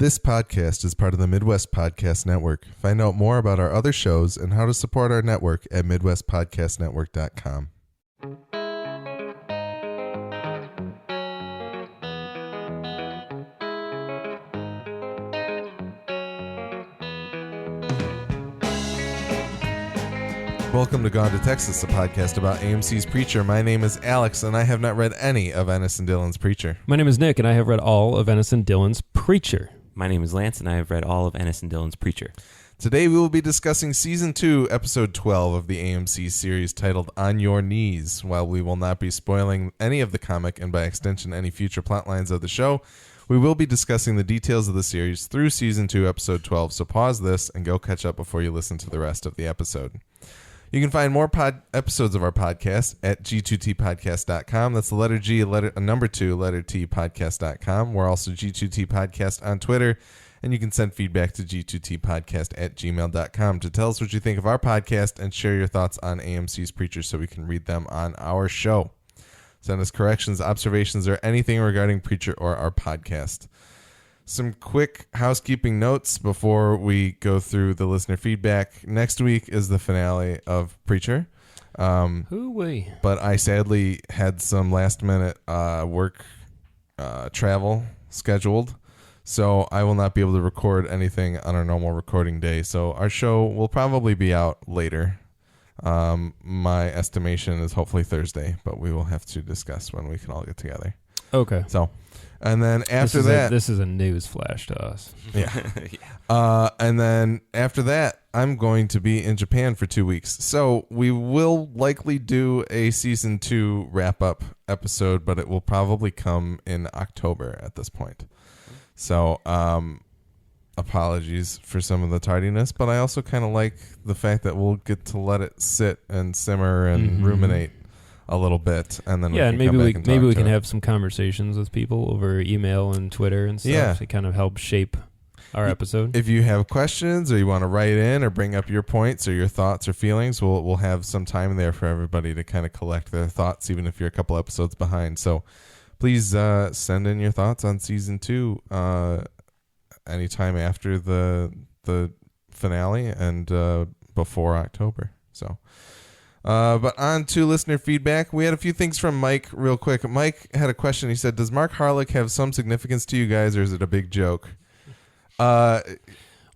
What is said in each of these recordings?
This podcast is part of the Midwest Podcast Network. Find out more about our other shows and how to support our network at MidwestPodcastNetwork.com. Welcome to Gone to Texas, a podcast about AMC's Preacher. My name is Alex, and I have not read any of Ennis and Dillon's Preacher. My name is Nick, and I have read all of Ennis and Dillon's Preacher. My name is Lance, and I have read all of Ennis and Dillon's Preacher. Today we will be discussing Season 2, Episode 12 of the AMC series titled On Your Knees. While we will not be spoiling any of the comic, and by extension any future plot lines of the show, we will be discussing the details of the series through Season 2, Episode 12, so pause this and go catch up before you listen to the rest of the episode. You can find more episodes of our podcast at g2tpodcast.com. That's the letter G, number 2, letter T, podcast.com. We're also G2T Podcast on Twitter, and you can send feedback to g2tpodcast@gmail.com to tell us what you think of our podcast and share your thoughts on AMC's Preacher so we can read them on our show. Send us corrections, observations, or anything regarding Preacher or our podcast. Some quick housekeeping notes before we go through the listener feedback. Next week is the finale of Preacher. Hooey. But I sadly had some last-minute work travel scheduled, so I will not be able to record anything on our normal recording day. So our show will probably be out later. My estimation is hopefully Thursday, but we will have to discuss when we can all get together. Okay. So... And then after this is a news flash to us. Yeah. And then after that, I'm going to be in Japan for 2 weeks. So we will likely do a season 2 wrap-up episode, but it will probably come in October at this point. So apologies for some of the tardiness, but I also kind of like the fact that we'll get to let it sit and simmer and ruminate a little bit, and then maybe we can have some conversations with people over email and Twitter and stuff to kind of help shape our episode. If you have questions or you want to write in or bring up your points or your thoughts or feelings, we'll have some time there for everybody to kind of collect their thoughts, even if you're a couple episodes behind. So please send in your thoughts on season 2 anytime after the finale and before October. So. But on to listener feedback. We had a few things from Mike real quick. Mike had a question. He said, does Mark Harlick have some significance to you guys, or is it a big joke? Why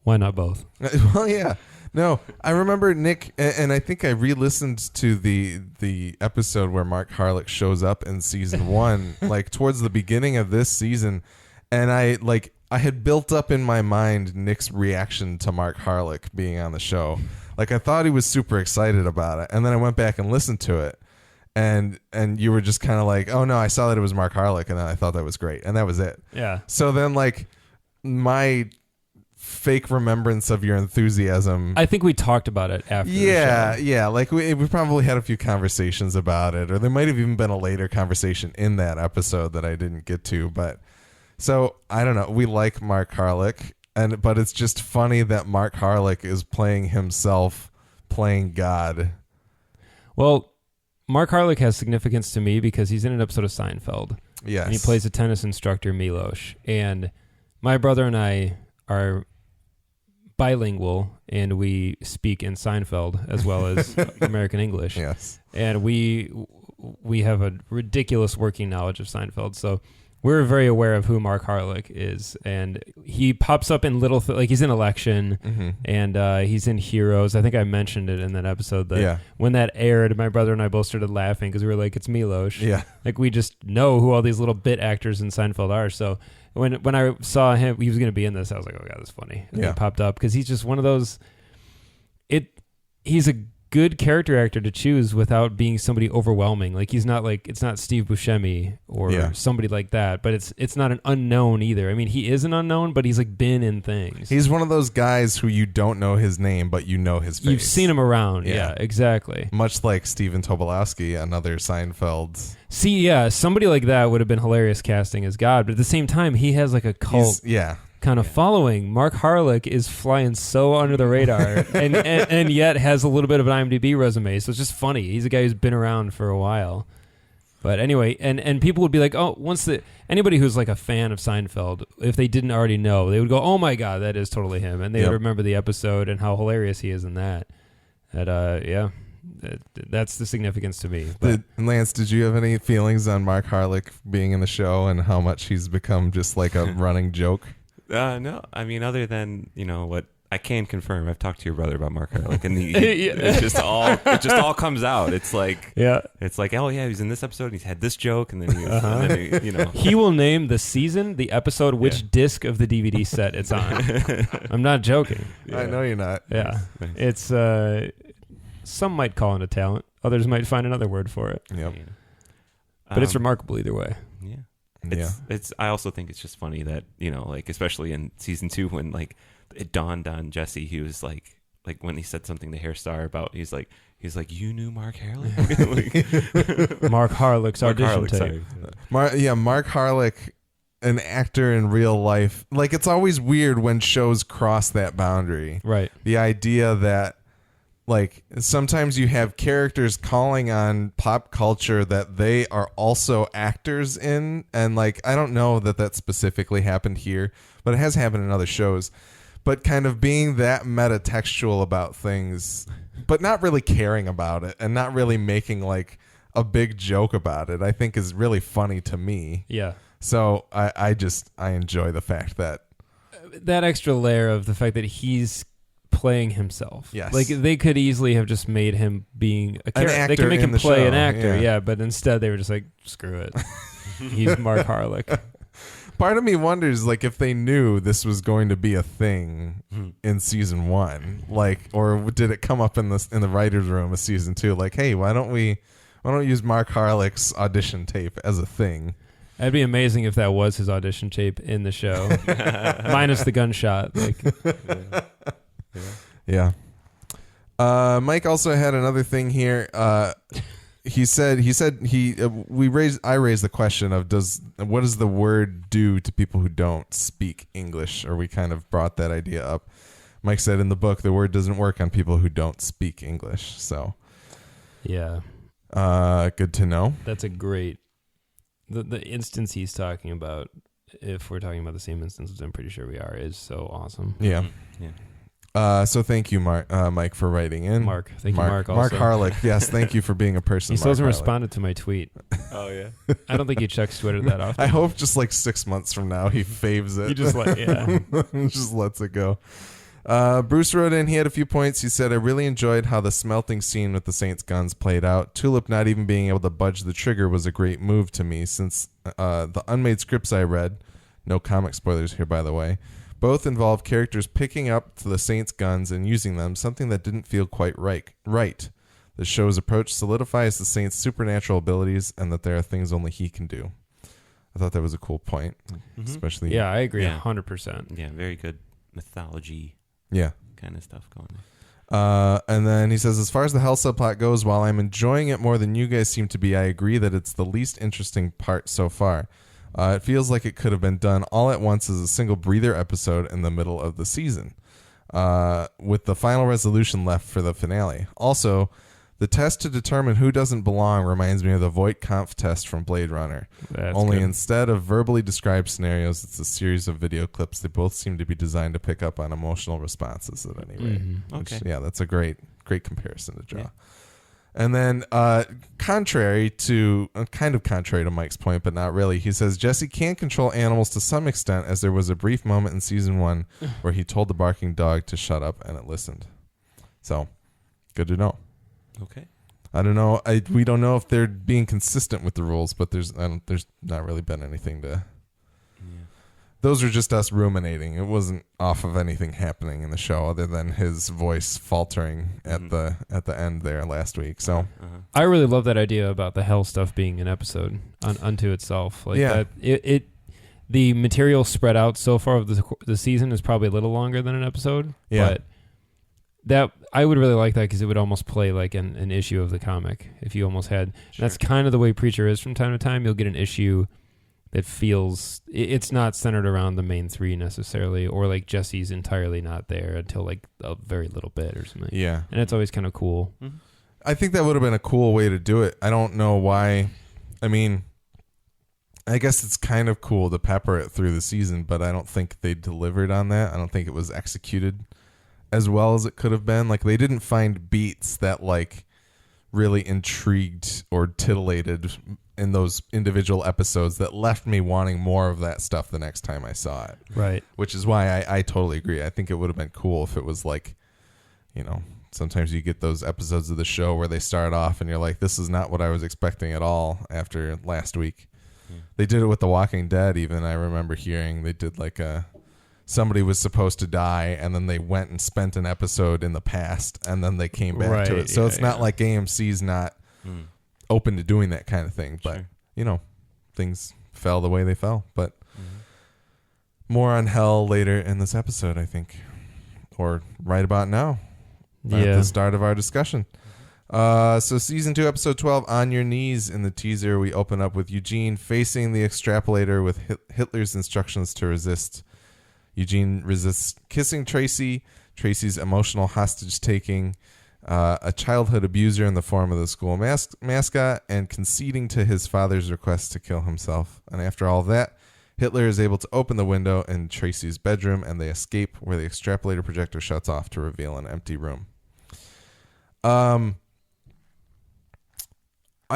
not both? Well, yeah. No, I remember Nick, and I think I re-listened to the episode where Mark Harlick shows up in season 1, like towards the beginning of this season, and I had built up in my mind Nick's reaction to Mark Harlick being on the show. Like, I thought he was super excited about it. And then I went back and listened to it. And you were just kind of like, oh, no, I saw that it was Mark Harlick. And then I thought that was great. And that was it. Yeah. So then, like, my fake remembrance of your enthusiasm. I think we talked about it after the show. Yeah. Like, we probably had a few conversations about it. Or there might have even been a later conversation in that episode that I didn't get to. But so, I don't know. We like Mark Harlick. But it's just funny that Mark Harlick is playing himself, playing God. Well, Mark Harlick has significance to me because he's in an episode of Seinfeld. Yes. And he plays a tennis instructor, Milos. And my brother and I are bilingual, and we speak in Seinfeld as well as American English. Yes. And we have a ridiculous working knowledge of Seinfeld. So we're very aware of who Mark Harlick is, and he pops up in little like he's in Election, and he's in Heroes. I think I mentioned it in that episode that when that aired, my brother and I both started laughing because we were like, it's Milos. Yeah. Like, we just know who all these little bit actors in Seinfeld are. So when I saw him, he was going to be in this, I was like, oh God, that's funny. And he popped up because he's just one of those, he's a good character actor to choose without being somebody overwhelming. Like, he's not like, it's not Steve Buscemi or somebody like that, but it's not an unknown either. I mean, he is an unknown, but he's like been in things. He's one of those guys who you don't know his name, but you know his face. You've seen him around. Yeah, exactly. Much like Stephen Tobolowsky, another Seinfeld. See, yeah, somebody like that would have been hilarious casting as God, but at the same time, he has like a cult. Kind of following. Mark Harlick is flying so under the radar and yet has a little bit of an IMDb resume, so it's just funny. He's a guy who's been around for a while. But anyway, and people would be like, oh, anybody who's like a fan of Seinfeld, if they didn't already know, they would go, oh my God, that is totally him. And they would remember the episode and how hilarious he is in that. That's the significance to me. But Lance, did you have any feelings on Mark Harlick being in the show and how much he's become just like a running joke? No, I mean, other than, what I can confirm, I've talked to your brother about Mark Harlick, and it just all comes out. It's like, oh yeah, he's in this episode, and he's had this joke, and then he will name the season, the episode, which disc of the DVD set it's on. I'm not joking. Yeah. I know you're not. Yeah, it's some might call it a talent, others might find another word for it. Yep. But it's remarkable either way. Yeah. It's. I also think it's just funny that especially in season 2 when it dawned on Jesse, he was like when he said something to Hairstar about, he's like you knew Mark Harlick. Mark Harlick's audition tape. Mark Harlick, an actor in real life. It's always weird when shows cross that boundary. Right. The idea that sometimes you have characters calling on pop culture that they are also actors in, and I don't know that specifically happened here, but it has happened in other shows. But kind of being that metatextual about things, but not really caring about it and not really making a big joke about it, I think is really funny to me. Yeah. So I enjoy the fact that extra layer of the fact that he's playing himself. Yes. They could easily have just made him being a character. They could make him play an actor, yeah, but instead they were just like, screw it. He's Mark Harlick. Part of me wonders, if they knew this was going to be a thing in season 1, or did it come up in the writers' room of season 2? Hey, why don't we use Mark Harlick's audition tape as a thing? That'd be amazing if that was his audition tape in the show, minus the gunshot. Yeah. Mike also had another thing here. I raised the question of what does the word do to people who don't speak English, or we kind of brought that idea up. Mike said in the book the word doesn't work on people who don't speak English. So yeah, good to know. That's a great the instance he's talking about. If we're talking about the same instance, which I'm pretty sure we are, is so awesome. Yeah. Yeah. So thank you, Mike, for writing in. Thank you, Mark. Also. Mark Harlick, yes, thank you for being a person. He still hasn't responded to my tweet. Oh yeah, I don't think he checks Twitter that often. I hope just 6 months from now he faves it. He just just lets it go. Bruce wrote in. He had a few points. He said, "I really enjoyed how the smelting scene with the Saints' guns played out. Tulip not even being able to budge the trigger was a great move to me. Since the unmade scripts I read, no comic spoilers here, by the way." Both involve characters picking up the Saints' guns and using them, something that didn't feel quite right. The show's approach solidifies the Saints' supernatural abilities and that there are things only he can do. I thought that was a cool point, especially... Yeah, I agree 100%. Yeah, very good mythology kind of stuff going on. And then he says, as far as the Hell subplot goes, while I'm enjoying it more than you guys seem to be, I agree that it's the least interesting part so far. It feels like it could have been done all at once as a single breather episode in the middle of the season, with the final resolution left for the finale. Also, the test to determine who doesn't belong reminds me of the Voight-Kampff test from Blade Runner. Only instead of verbally described scenarios, it's a series of video clips. They both seem to be designed to pick up on emotional responses at any rate. Mm-hmm. Okay. That's a great comparison to draw. Yeah. And then, contrary to Mike's point, but not really, he says Jesse can control animals to some extent, as there was a brief moment in season 1 where he told the barking dog to shut up and it listened. So, good to know. Okay. I don't know. We don't know if they're being consistent with the rules, but there's not really been anything to. Those are just us ruminating. It wasn't off of anything happening in the show other than his voice faltering at the end there last week. So I really love that idea about the Hell stuff being an episode unto itself. That the material spread out so far of the season is probably a little longer than an episode. Yeah. But that I would really like that because it would almost play like an issue of the comic if you almost had. Sure. That's kind of the way Preacher is from time to time. You'll get an issue that feels it's not centered around the main 3 necessarily, or like Jesse's entirely not there until like a very little bit or something. Yeah. And it's always kind of cool. I think that would have been a cool way to do it. I don't know why I mean, I guess it's kind of cool to pepper it through the season, but I don't think they delivered on that. I don't think it was executed as well as it could have been. Like, they didn't find beats that like really intrigued or titillated in those individual episodes that left me wanting more of that stuff the next time I saw it. Right. Which is why I totally agree. I think it would have been cool if it was like, sometimes you get those episodes of the show where they start off and you're like, this is not what I was expecting at all after last week. They did it with The Walking Dead even. I remember hearing they did like somebody was supposed to die and then they went and spent an episode in the past and then they came back to it. So it's not like AMC's not open to doing that kind of thing. But, things fell the way they fell. But more on hell later in this episode, I think. Or right about now. At the start of our discussion. So season 2, episode 12, On Your Knees. In the teaser, we open up with Eugene facing the extrapolator with Hitler's instructions to resist. Eugene resists kissing Tracy, Tracy's emotional hostage taking, a childhood abuser in the form of the school mascot, and conceding to his father's request to kill himself. And after all of that, Hitler is able to open the window in Tracy's bedroom, and they escape, where the extrapolator projector shuts off to reveal an empty room. I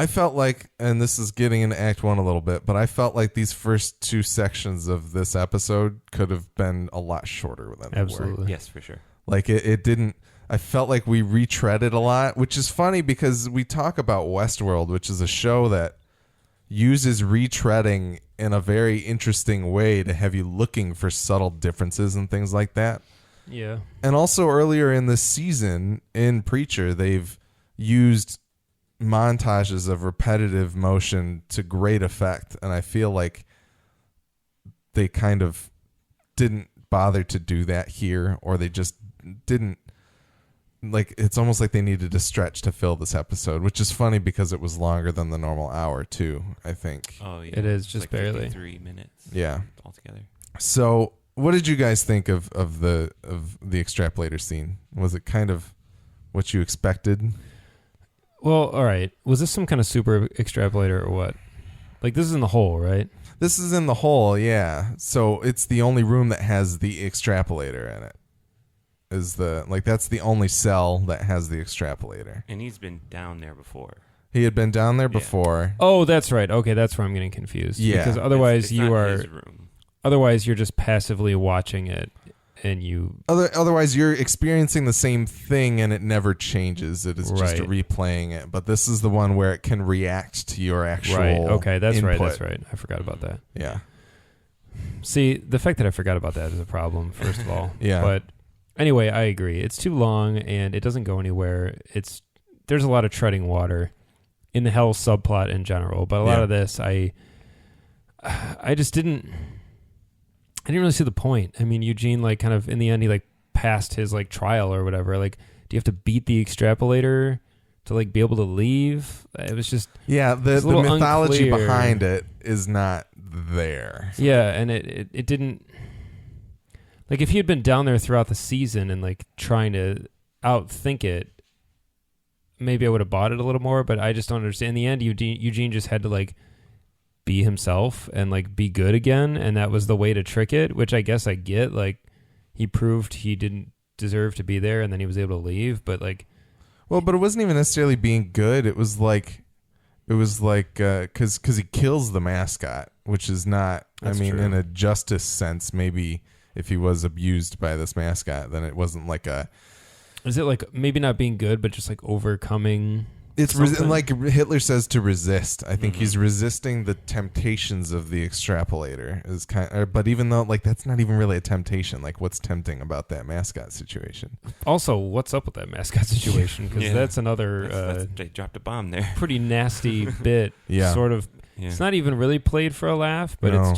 felt like, and this is getting into Act 1 a little bit, but I felt like these first 2 sections of this episode could have been a lot shorter than they were. Yes, for sure. Like it didn't, I felt like we retreaded a lot, which is funny because we talk about Westworld, which is a show that uses retreading in a very interesting way to have you looking for subtle differences and things like that. Yeah. And also earlier in this season in Preacher, they've used montages of repetitive motion to great effect. And I feel like they kind of didn't bother to do that here, or they just didn't. Like, it's almost like they needed to stretch to fill this episode, which is funny because it was longer than the normal hour too, I think. Oh, yeah. It is, just like barely. 3 minutes. Yeah. Altogether. So what did you guys think of the extrapolator scene? Was it kind of what you expected? Well, all right. Was this some kind of super extrapolator or what? Like, this is in the hole, right? This is in the hole, yeah. So it's the only room that has the extrapolator in it. That's the only cell that has the extrapolator. And he's been down there before. He had been down there before. Oh, that's right. Okay, that's where I'm getting confused. Yeah. Because otherwise it's you not are... his room. Otherwise, you're just passively watching it, and you... Otherwise, you're experiencing the same thing, and it never changes. It is just Right. replaying it. But this is the one where it can react to your actual Right. Okay, that's input. right. That's right. I forgot about that. Yeah. See, the fact that I forgot about that is a problem, first of all. Yeah. But anyway, I agree. It's too long, and it doesn't go anywhere. There's a lot of treading water in the hell subplot in general. But a lot of this, I just didn't... I didn't really see the point. I mean, Eugene, like, kind of in the end, he like passed his like trial or whatever. Like, do you have to beat the extrapolator to like be able to leave? It was just the mythology unclear. behind it is not there. Yeah, and it didn't. Like, if he had been down there throughout the season and like trying to outthink it, maybe I would have bought it a little more. But I just don't understand. In the end, Eugene just had to like be himself and like be good again, and that was the way to trick it, which I guess I get. Like, he proved he didn't deserve to be there, and then he was able to leave. But like, well, but it wasn't even necessarily being good. It was like because he kills the mascot, which is not. That's I mean, true. in a justice sense, maybe if he was abused by this mascot, then it wasn't like a. is it like maybe not being good, but just like overcoming? It's like Hitler says to resist. I think he's resisting the temptations of the extrapolator. Is but even though like that's not even really a temptation. Like, what's tempting about that mascot situation? Also, what's up with that mascot situation? Because that's another they dropped a bomb there. pretty nasty bit. Yeah. Sort of. Yeah. It's not even really played for a laugh, but No.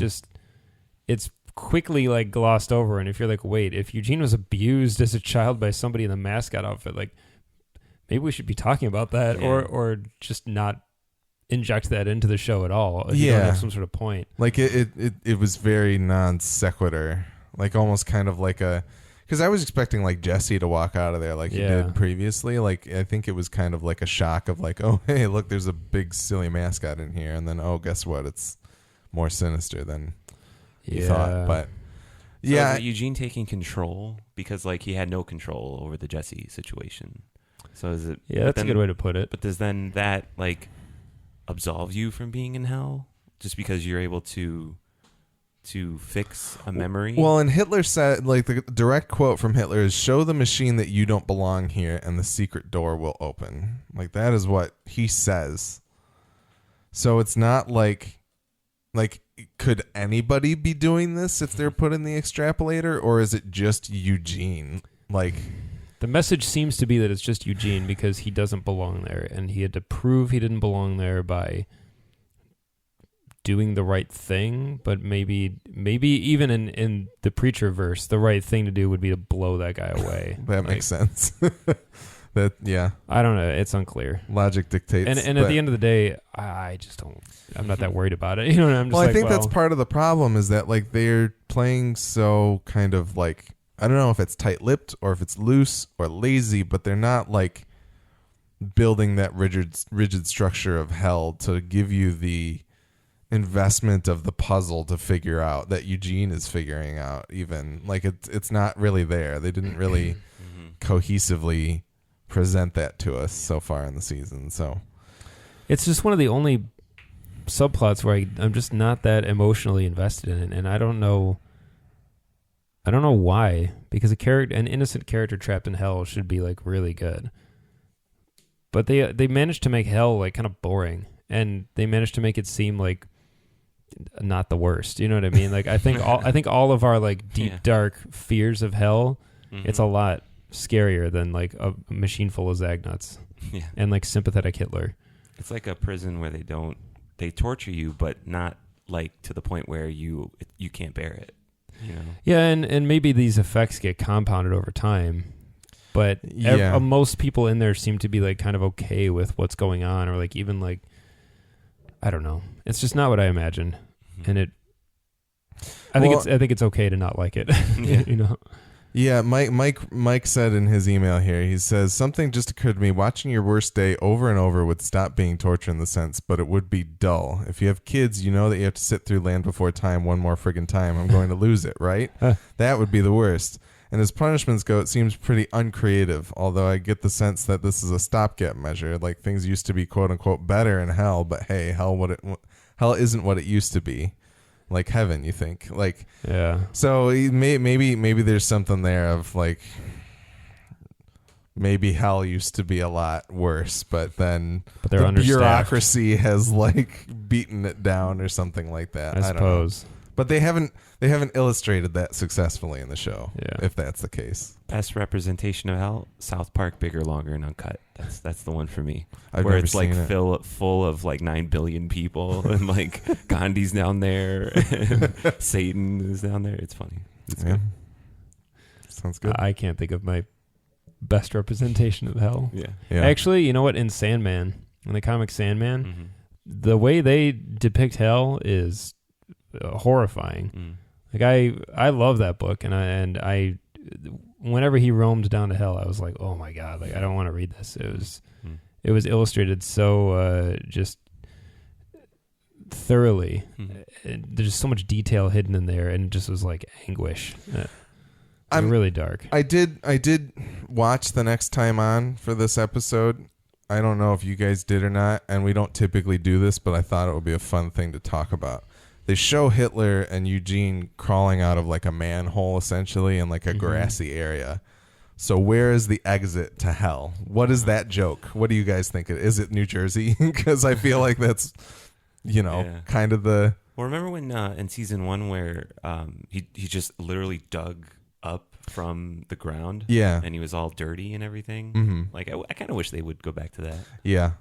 it's quickly like glossed over. And if you're like, wait, if Eugene was abused as a child by somebody in the mascot outfit, like, maybe we should be talking about that, or just not inject that into the show at all. If you don't have some sort of point. Like it was very non sequitur, like almost kind of like because Because I was expecting like Jesse to walk out of there like he did previously. Like I think it was kind of like a shock of like, oh hey, look, there's a big silly mascot in here, and then oh guess what, it's more sinister than you thought. But so is Eugene taking control because like he had no control over the Jesse situation. So is it? Yeah, that's a good way to put it. But does then that like absolve you from being in hell just because you're able to fix a memory? Well, and Hitler said, like the direct quote from Hitler is, "Show the machine that you don't belong here, and the secret door will open." Like that is what he says. So it's not like could anybody be doing this if they're put in the extrapolator, or is it just Eugene? Like the message seems to be that it's just Eugene because he doesn't belong there, and he had to prove he didn't belong there by doing the right thing. But maybe even in the preacher verse, the right thing to do would be to blow that guy away. That makes sense. I don't know. It's unclear. Logic dictates. And at the end of the day, I just don't. I'm not that worried about it. You know what I mean? I think that's part of the problem is that like they're playing so kind of like, I don't know if it's tight-lipped or if it's loose or lazy, but they're not like building that rigid structure of hell to give you the investment of the puzzle to figure out that Eugene is figuring out. Even like it's not really there. They didn't really cohesively present that to us so far in the season. So it's just one of the only subplots where I'm just not that emotionally invested in it, and I don't know why, because an innocent character trapped in hell should be like really good, but they managed to make hell like kind of boring, and they managed to make it seem like not the worst. You know what I mean? Like I think all of our like deep dark fears of hell, it's a lot scarier than like a machine full of Zagnuts and like sympathetic Hitler. It's like a prison where they torture you, but not like to the point where you can't bear it. You know? Yeah, and maybe these effects get compounded over time, but most people in there seem to be like kind of okay with what's going on, or like even like I don't know. It's just not what I imagined, and I think it's okay to not like it. You know. Yeah, Mike said in his email here, he says, something just occurred to me. Watching your worst day over and over would stop being torture in the sense, but it would be dull. If you have kids, you know that you have to sit through Land Before Time one more friggin' time. I'm going to lose it, right? That would be the worst. And as punishments go, it seems pretty uncreative, although I get the sense that this is a stopgap measure. Like things used to be quote-unquote better in hell, but hey, hell isn't what it used to be. Like heaven, you think? Like So maybe there's something there of like maybe hell used to be a lot worse, but then the bureaucracy has like beaten it down or something like that. I suppose. Don't know. But they haven't illustrated that successfully in the show. Yeah. If that's the case. Best representation of hell: South Park, bigger, longer, and uncut. That's the one for me. Where it's like full of like 9 billion people, and like Gandhi's down there, and Satan is down there. It's funny. It's good. Sounds good. I can't think of my best representation of hell. Yeah. Actually, you know what? In the comic Sandman, the way they depict hell is horrifying. Like I love that book, and I whenever he roamed down to hell, I was like, oh my god, like I don't want to read this. It was illustrated so just thoroughly. There's so much detail hidden in there, and it just was like anguish. I'm really dark. I did watch the next time on for this episode. I don't know if you guys did or not, and we don't typically do this, but I thought it would be a fun thing to talk about. They show Hitler and Eugene crawling out of like a manhole, essentially, in like a grassy area. So where is the exit to hell? What is that joke? What do you guys think? Is it New Jersey? Because I feel like that's, kind of the... Well, remember when in season 1 where he just literally dug up from the ground, and he was all dirty and everything. Like I kind of wish they would go back to that. Yeah.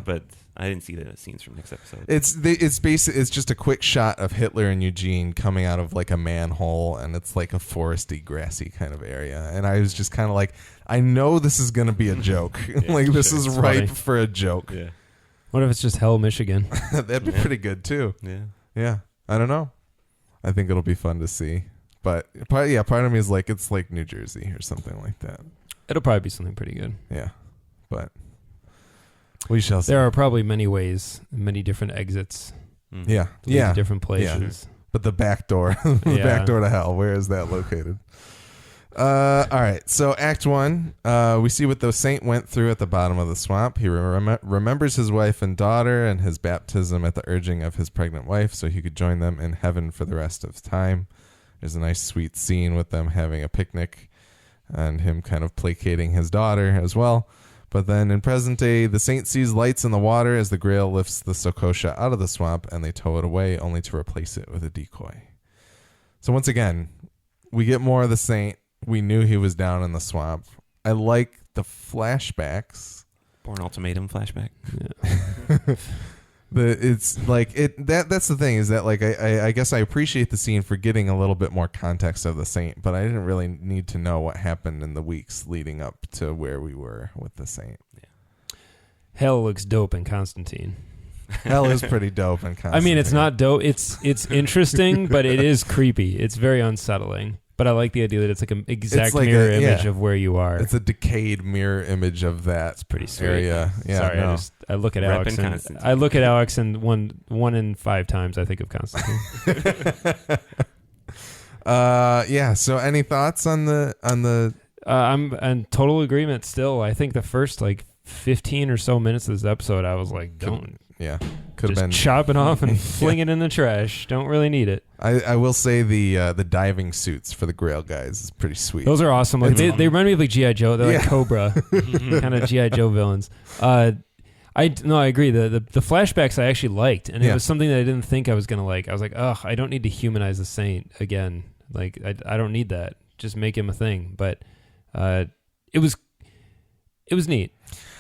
But I didn't see the scenes from next episode. It's just a quick shot of Hitler and Eugene coming out of like a manhole, and it's like a foresty, grassy kind of area. And I was just kind of like, I know this is going to be a joke. This is ripe for a joke. Yeah. What if it's just Hell, Michigan? That'd be pretty good too. Yeah. Yeah. I don't know. I think it'll be fun to see. But part of me is like, it's like New Jersey or something like that. It'll probably be something pretty good. Yeah, but we shall see. There are probably many ways, many different exits. Yeah, to lead to different places. Yeah. But the back door, back door to hell, where is that located? All right, so Act 1, we see what the saint went through at the bottom of the swamp. He remembers his wife and daughter and his baptism at the urging of his pregnant wife so he could join them in heaven for the rest of time. There's a nice sweet scene with them having a picnic and him kind of placating his daughter as well. But then in present day, the saint sees lights in the water as the Grail lifts the Sokosha out of the swamp and they tow it away only to replace it with a decoy. So once again, we get more of the saint. We knew he was down in the swamp. I like the flashbacks. Born Ultimatum flashback. Yeah. It's like it. That's the thing is that like I guess I appreciate the scene for getting a little bit more context of the saint, but I didn't really need to know what happened in the weeks leading up to where we were with the saint. Yeah. Hell looks dope in Constantine. Hell is pretty dope in Constantine. I mean, it's not dope. It's interesting, but it is creepy. It's very unsettling. But I like the idea that it's like an exact mirror image of where you are. It's a decayed mirror image of that. It's pretty sweet. Area. Yeah, sorry, no. I look at Alex. I look at Alex, and one in 5 times I think of Constantine. Yeah. So, any thoughts on the? I'm in total agreement. Still, I think the first like 15 or so minutes of this episode, I was like, don't. Yeah, could have been chopping off and fling it in the trash. Don't really need it. I will say the diving suits for the Grail guys is pretty sweet. Those are awesome. Like they remind me of like G.I. Joe. They're like Cobra kind of G.I. Joe villains. I agree. The flashbacks I actually liked, and it was something that I didn't think I was gonna like. I was like, ugh, I don't need to humanize the saint again. Like I don't need that. Just make him a thing. But it was neat.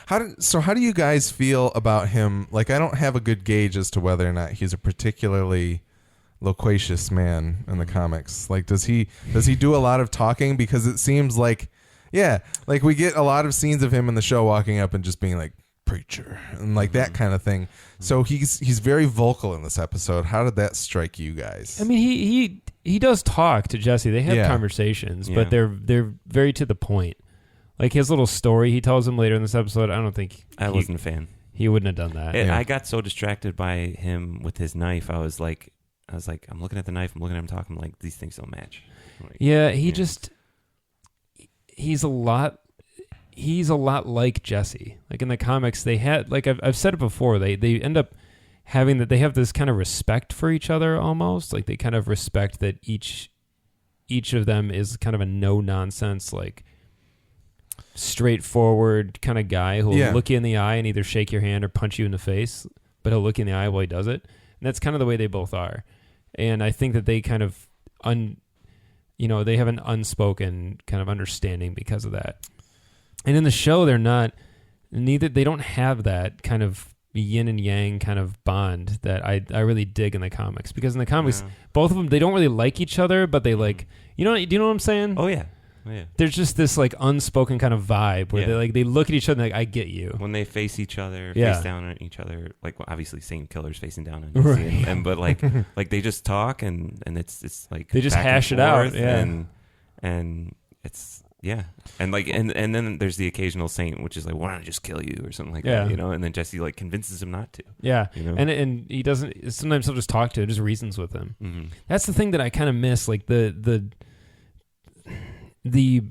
How do you guys feel about him? Like, I don't have a good gauge as to whether or not he's a particularly loquacious man in the comics. Like, does he do a lot of talking? Because it seems like, like we get a lot of scenes of him in the show walking up and just being like, preacher, and like that kind of thing. So he's very vocal in this episode. How did that strike you guys? I mean, he does talk to Jesse. They have conversations, but they're very to the point. Like his little story he tells him later in this episode, I don't think I wasn't a fan. He wouldn't have done that. I got so distracted by him with his knife. I was like, I'm looking at the knife. I'm looking at him talking. I'm like, these things don't match. Like, he's a lot like Jesse. Like in the comics, they had like I've said it before. They end up having that they have this kind of respect for each other almost. Like they kind of respect that each of them is kind of a no nonsense like straightforward kind of guy who'll look you in the eye and either shake your hand or punch you in the face, but he'll look you in the eye while he does it. And that's kind of the way they both are. And I think that they kind of they have an unspoken kind of understanding because of that. And in the show, they don't have that kind of yin and yang kind of bond that I really dig in the comics. Because in the comics, both of them, they don't really like each other, but they like, do you know what I'm saying? Oh, yeah. There's just this like unspoken kind of vibe where they look at each other and like, I get you. When they face each other, face down on each other, like obviously same killers facing down on you, and but like they just talk and it's like they just hash it out, and it's and like and then there's the occasional saint which is like, why don't I just kill you or something like that, and then Jesse like convinces him not to, and he doesn't. Sometimes he'll just talk to him, just reasons with him. Mm-hmm. That's the thing that I kind of miss, like the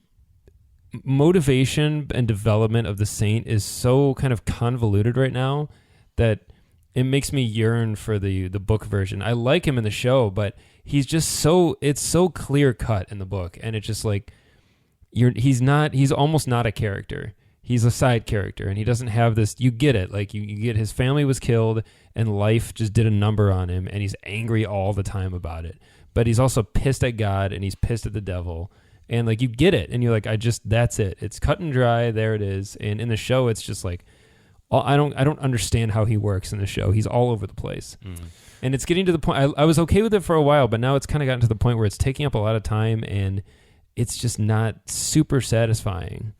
motivation and development of the saint is so kind of convoluted right now that it makes me yearn for the book version. I like him in the show, but he's just it's so clear cut in the book, and it's just like he's almost not a character. He's a side character, and he doesn't have this. You get it, like you get his family was killed, and life just did a number on him, and he's angry all the time about it. But he's also pissed at God, and he's pissed at the devil. And like you get it, and you're like, that's it. It's cut and dry. There it is. And in the show, it's just like, I don't understand how he works in the show. He's all over the place, and it's getting to the point. I was okay with it for a while, but now it's kind of gotten to the point where it's taking up a lot of time, and it's just not super satisfying.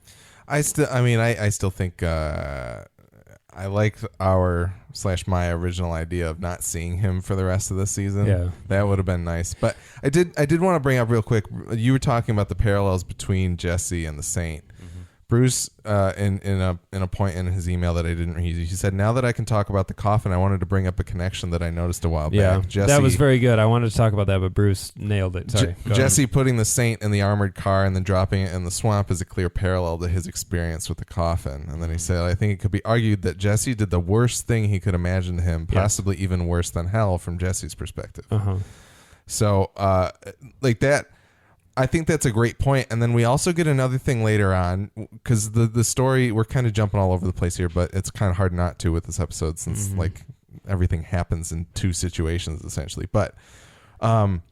I still think I I like my original idea of not seeing him for the rest of the season. Yeah. That would have been nice. But I did want to bring up real quick, you were talking about the parallels between Jesse and the Saint. Bruce, in a point in his email that I didn't read, he said, "Now that I can talk about the coffin, I wanted to bring up a connection that I noticed a while back. Jesse, that was very good. I wanted to talk about that, but Bruce nailed it. Sorry. Jesse putting the Saint in the armored car and then dropping it in the swamp is a clear parallel to his experience with the coffin." And then he said, "I think it could be argued that Jesse did the worst thing he could imagine to him, possibly even worse than hell from Jesse's perspective." So, like that. I think that's a great point. And then we also get another thing later on, because the story, we're kind of jumping all over the place here, but it's kind of hard not to with this episode since like everything happens in two situations essentially. But the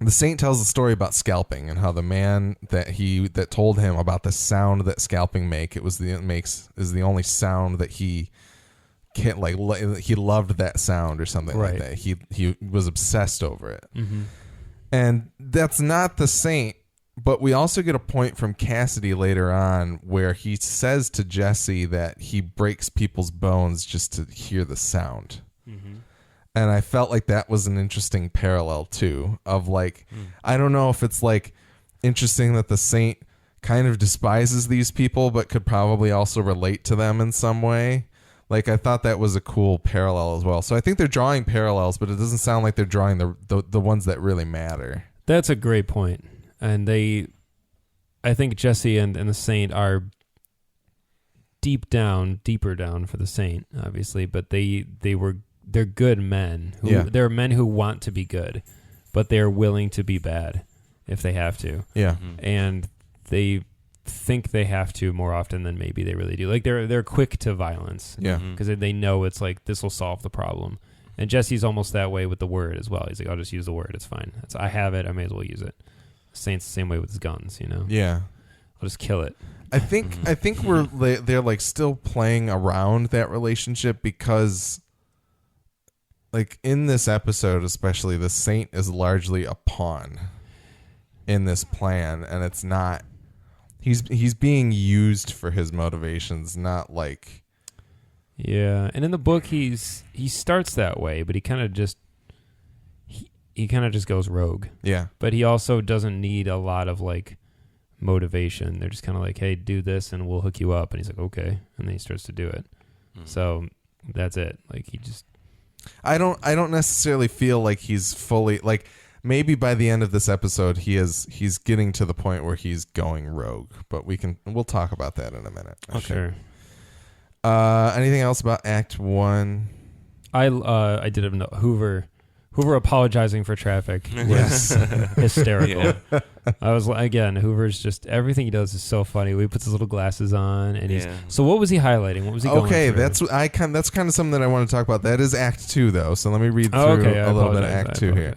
Saint tells the story about scalping and how the man that told him about the sound that scalping is the only sound that he can't he loved that sound or something like that. He was obsessed over it. And that's not the Saint, but we also get a point from Cassidy later on where he says to Jesse that he breaks people's bones just to hear the sound. And I felt like that was an interesting parallel too, of like, I don't know if it's like interesting that the Saint kind of despises these people, but could probably also relate to them in some way. Like, I thought that was a cool parallel as well. So I think they're drawing parallels, but it doesn't sound like they're drawing the ones that really matter. That's a great point. And I think Jesse and the Saint are deeper down for the Saint, obviously, but they're good men. They're men who want to be good, but they're willing to be bad if they have to. Yeah. And they think they have to more often than maybe they really do. Like they're quick to violence. Yeah. Because they know it's like this will solve the problem. And Jesse's almost that way with the word as well. He's like, I'll just use the word. It's fine. I have it. I may as well use it. Saint's the same way with his guns, you know? Yeah. I'll just kill it. I think they're like still playing around that relationship because like in this episode, especially, the Saint is largely a pawn in this plan, and it's not. He's being used for his motivations, not like. Yeah, and in the book, he starts that way, but he kind of just goes rogue. Yeah, but he also doesn't need a lot of like motivation. They're just kind of like, hey, do this, and we'll hook you up. And he's like, okay, and then he starts to do it. So that's it. Like he just. I don't necessarily feel like he's fully like. Maybe by the end of this episode, he's getting to the point where he's going rogue, but we'll talk about that in a minute. Sure. Anything else about Act 1? I did have no Hoover apologizing for traffic was hysterical. Yeah. I was like, again, Hoover's just everything he does is so funny. He puts his little glasses on, and so what was he highlighting? What was he going through? That's kind of something that I want to talk about. That is Act 2 though, so let me read through a little bit of Act 2 here.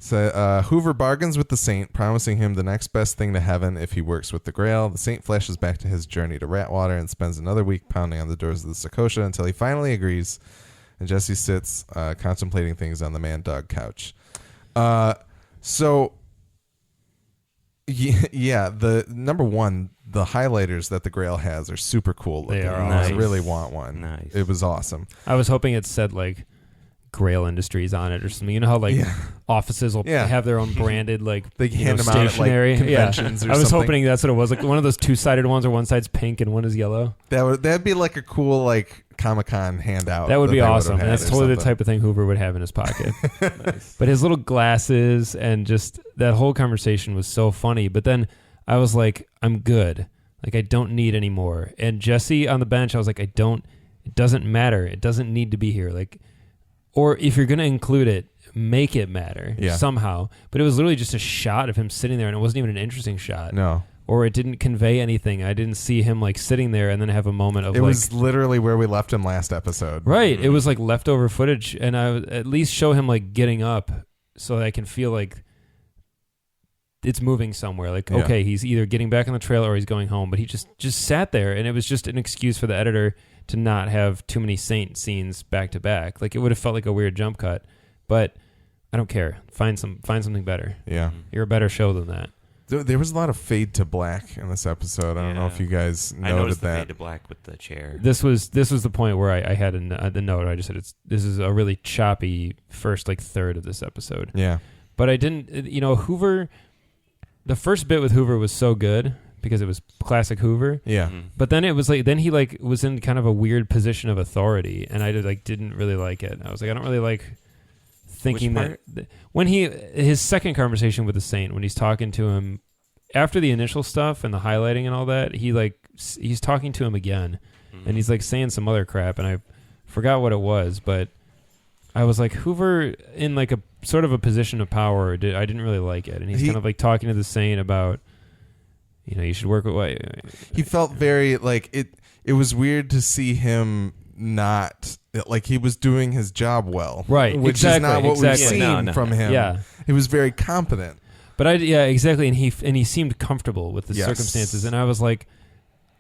So Hoover bargains with the Saint, promising him the next best thing to heaven if he works with the Grail. The Saint flashes back to his journey to Ratwater and spends another week pounding on the doors of the Sakosha until he finally agrees, and Jesse sits contemplating things on the man-dog couch. So, the number one, the highlighters that the Grail has are super cool looking. They are awesome. I really want one. Nice. It was awesome. I was hoping it said like Grail Industries on it or something. You know how like offices will have their own branded like they hand them out at like conventions or I was something. hoping that's what it was, like one of those two-sided ones where one side's pink and one is yellow. That'd be like a cool like Comic-Con handout. That would be awesome. And that's totally the type of thing Hoover would have in his pocket. Nice. But his little glasses and just that whole conversation was so funny. But then I was like, I'm good. Like I don't need any more. And Jesse on the bench, I was like, it doesn't matter. It doesn't need to be here. Like, or if you're going to include it, make it matter somehow. But it was literally just a shot of him sitting there, and it wasn't even an interesting shot. No. Or it didn't convey anything. I didn't see him like sitting there and then have a moment of it was literally where we left him last episode. Right. It was like leftover footage, and I would at least show him like getting up so that I can feel like it's moving somewhere. Like, okay, he's either getting back on the trail or he's going home. But he just sat there, and it was just an excuse for the editor to not have too many Saint scenes back to back. Like it would have felt like a weird jump cut, but I don't care. Find something better. Yeah. You're a better show than that. There was a lot of fade to black in this episode. I don't know if you guys noted I noticed that. The fade to black with the chair. This was the point where I had the note. I just said this is a really choppy first third of this episode. Yeah. But I didn't, Hoover. The first bit with Hoover was so good because it was classic Hoover. Yeah. Mm-hmm. But then it was then he was in kind of a weird position of authority, and I didn't really like it. I was like, I don't really like thinking that when his second conversation with the Saint, when he's talking to him after the initial stuff and the highlighting and all that, he's talking to him again, and he's saying some other crap, and I forgot what it was, but I was like, Hoover in a sort of a position of power. I didn't really like it, and he's kind of talking to the Saint about, you should work with. He felt very it was weird to see him not he was doing his job well, right? Which is not what we've seen from him. Yeah, he was very competent. But exactly, and he seemed comfortable with the circumstances, and I was like,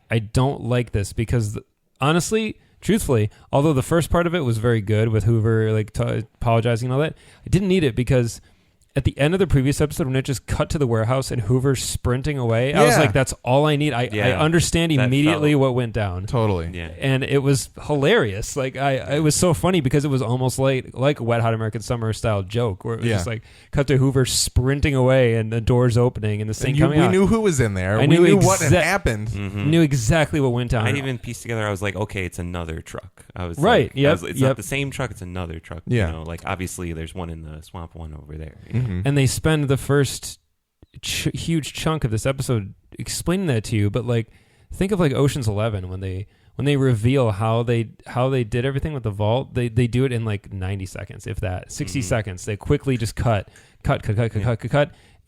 I don't like this because honestly, truthfully, although the first part of it was very good with Hoover apologizing and all that, I didn't need it because at the end of the previous episode when it just cut to the warehouse and Hoover sprinting away, I was like, that's all I need. I understand immediately what went down. Totally. Yeah. And it was hilarious. It was so funny because it was almost like a Wet Hot American Summer style joke where it was just cut to Hoover sprinting away and the doors opening and the thing coming out. We knew who was in there. We knew what had happened. Mm-hmm. Knew exactly what went down. I even pieced together, I was like, okay, it's another truck. I was right. It's not the same truck, it's another truck. Yeah. Obviously there's one in the swamp, one over there. Mm-hmm. And they spend the first huge chunk of this episode explaining that to you, but think of Ocean's 11 when they reveal how they did everything with the vault. They do it in 90 seconds, if that, 60 seconds. They quickly just cut,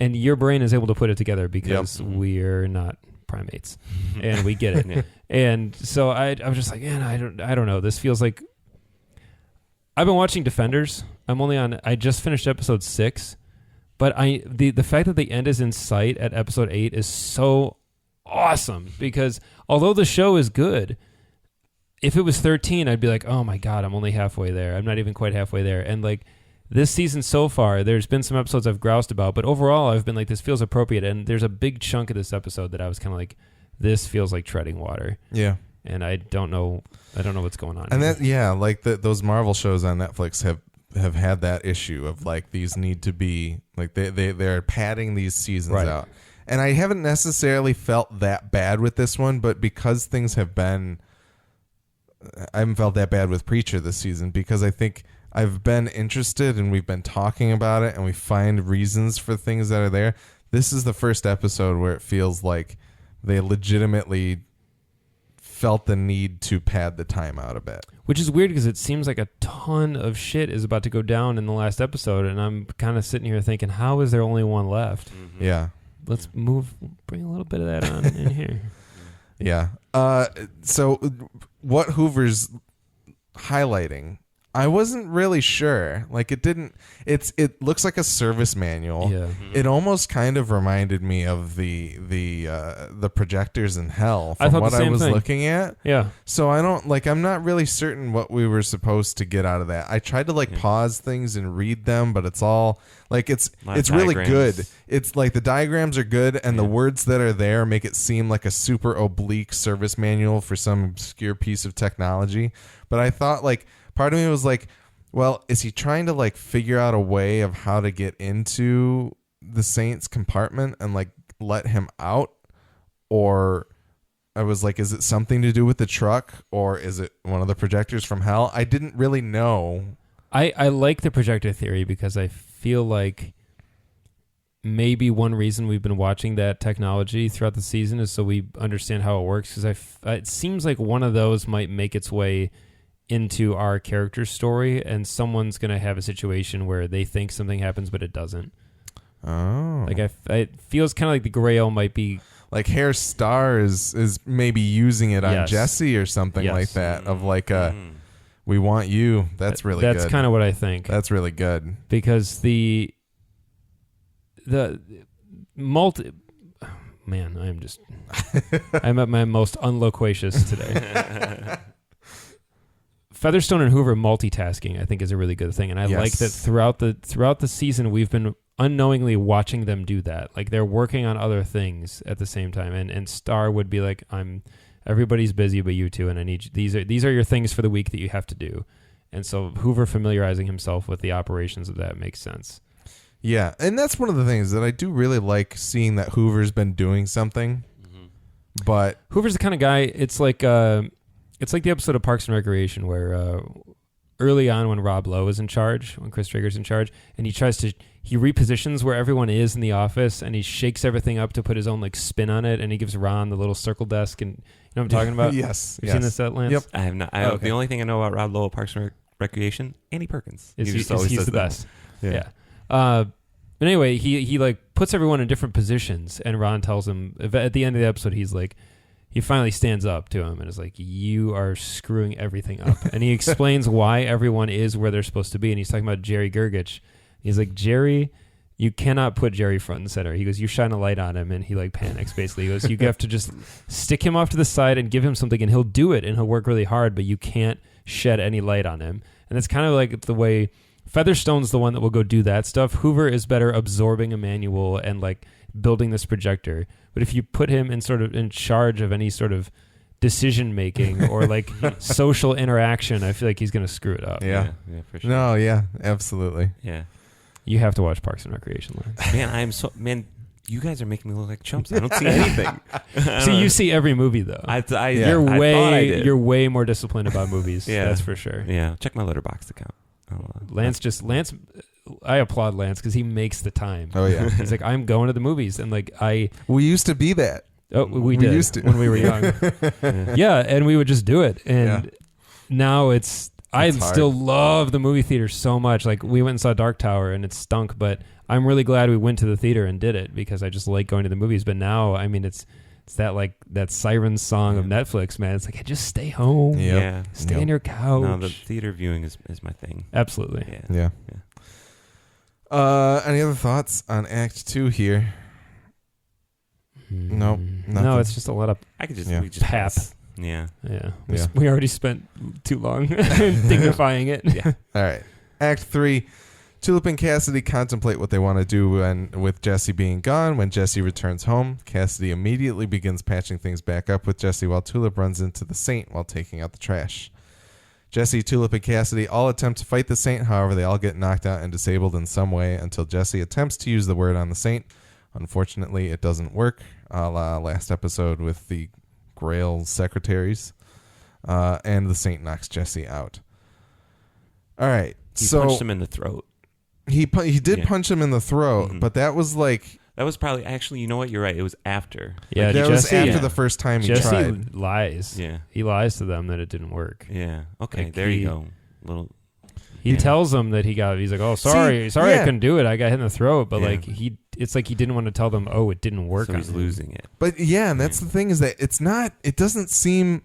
and your brain is able to put it together because we're not primates, and we get it. Yeah. And so I was just man, I don't know. This feels like I've been watching Defenders. I just finished episode 6. But the fact that the end is in sight at episode 8 is so awesome because although the show is good, if it was 13, I'd be like, oh my God, I'm only halfway there. I'm not even quite halfway there. And this season so far, there's been some episodes I've groused about, but overall I've been this feels appropriate. And there's a big chunk of this episode that I was kind of this feels like treading water. Yeah. And I don't know what's going on. And those Marvel shows on Netflix have had that issue of these need to be they're padding these seasons out, and I haven't necessarily felt that bad with this one, but because things have been, I haven't felt that bad with Preacher this season because I think I've been interested and we've been talking about it and we find reasons for things that are there. This is the first episode where it feels like they legitimately felt the need to pad the time out a bit. Which is weird because it seems like a ton of shit is about to go down in the last episode, and I'm kind of sitting here thinking, how is there only one left? Mm-hmm. Yeah. Let's bring a little bit of that on in here. Yeah. So what Hoover's highlighting, I wasn't really sure. It looks like a service manual. Yeah. Mm-hmm. It almost kind of reminded me of the projectors in Hell I from thought what the I same was thing. looking at. Yeah. So I'm not really certain what we were supposed to get out of that. I tried to pause things and read them, but it's all it's really good. It's the diagrams are good and the words that are there make it seem like a super oblique service manual for some obscure piece of technology. But I thought part of me was well, is he trying to figure out a way of how to get into the Saint's compartment and let him out? Or I was is it something to do with the truck, or is it one of the projectors from Hell? I didn't really know. I like the projector theory because I feel like maybe one reason we've been watching that technology throughout the season is so we understand how it works, because it seems like one of those might make its way into our character's story, and someone's going to have a situation where they think something happens but it doesn't. Oh. It feels kind of like the Grail might be Hair Star is maybe using it on Jesse or something like that, of we want you. That's really good. That's kind of what I think. That's really good. Because the multi... Man, I'm at my most unloquacious today. Featherstone and Hoover multitasking, I think, is a really good thing, and I like that throughout the season we've been unknowingly watching them do that. Like they're working on other things at the same time. And Star would be like, everybody's busy but you two, and I need you, these are your things for the week that you have to do. And so Hoover familiarizing himself with the operations of that makes sense. Yeah, and that's one of the things that I do really like, seeing that Hoover's been doing something. But Hoover's the kind of guy, it's like the episode of Parks and Recreation where early on when Rob Lowe is in charge, when Chris Traeger's in charge, and he repositions where everyone is in the office, and he shakes everything up to put his own like spin on it, and he gives Ron the little circle desk, and you know what I'm talking about? Yes. You've seen this at Lance? Yep. I have not. Okay. The only thing I know about Rob Lowe, Parks and Recreation, Andy Perkins. He's always the says that. best. Yeah. But anyway, he like puts everyone in different positions, and Ron tells him at the end of the episode, he's like, he finally stands up to him and is like, you are screwing everything up. And he explains why everyone is where they're supposed to be. And he's talking about Jerry Gergich. He's like, Jerry, you cannot put Jerry front and center. He goes, you shine a light on him, and he like panics basically. He goes, you have to just stick him off to the side and give him something, and he'll do it, and he'll work really hard, but you can't shed any light on him. And it's kind of like the way Featherstone's the one that will go do that stuff. Hoover is better absorbing a manual and like building this projector. But if you put him in sort of in charge of any sort of decision making or like social interaction, I feel like he's going to screw it up. Yeah, for sure. No, yeah, absolutely. Yeah. You have to watch Parks and Recreation, Lance. Man, you guys are making me look like chumps. I don't see anything. See, you see every movie though. You're way more disciplined about movies. Yeah. That's for sure. Yeah. Check my Letterboxd account. Lance, I applaud Lance because he makes the time. Oh yeah. He's like, I'm going to the movies, and like we used to be that. Oh, we did used to when we were young. Yeah, and we would just do it. And now I still love the movie theater so much. Like we went and saw Dark Tower, and it stunk, but I'm really glad we went to the theater and did it because I just like going to the movies. But now, I mean, it's that like that siren song of Netflix, man. It's like, hey, just stay home. Yep. Yeah. Stay on your couch. No, the theater viewing is my thing. Absolutely. Yeah. Any other thoughts on Act 2 here? Nope. No, it's just a lot of I could just Yeah. we just pap. pass. Yeah. Yeah. Yeah. We already spent too long dignifying it. Yeah. All right. Act 3. Tulip and Cassidy contemplate what they want to do with Jesse being gone. When Jesse returns home, Cassidy immediately begins patching things back up with Jesse while Tulip runs into the Saint while taking out the trash. Jesse, Tulip, and Cassidy all attempt to fight the Saint. However, they all get knocked out and disabled in some way until Jesse attempts to use the word on the Saint. Unfortunately, it doesn't work, a la last episode with the Grail secretaries. And the Saint knocks Jesse out. All right. He punched him in the throat. He did punch him in the throat, but that was like... That was probably... Actually, you know what? You're right. It was after. Yeah, that was after the first time he Jesse tried. lies. Yeah. He lies to them that it didn't work. Yeah. Okay, Like there you go. He tells them that he's like, oh, sorry, I couldn't do it. I got hit in the throat. But like it's like he didn't want to tell them, oh, it didn't work. So he's losing it. But yeah, and that's the thing is that it doesn't seem...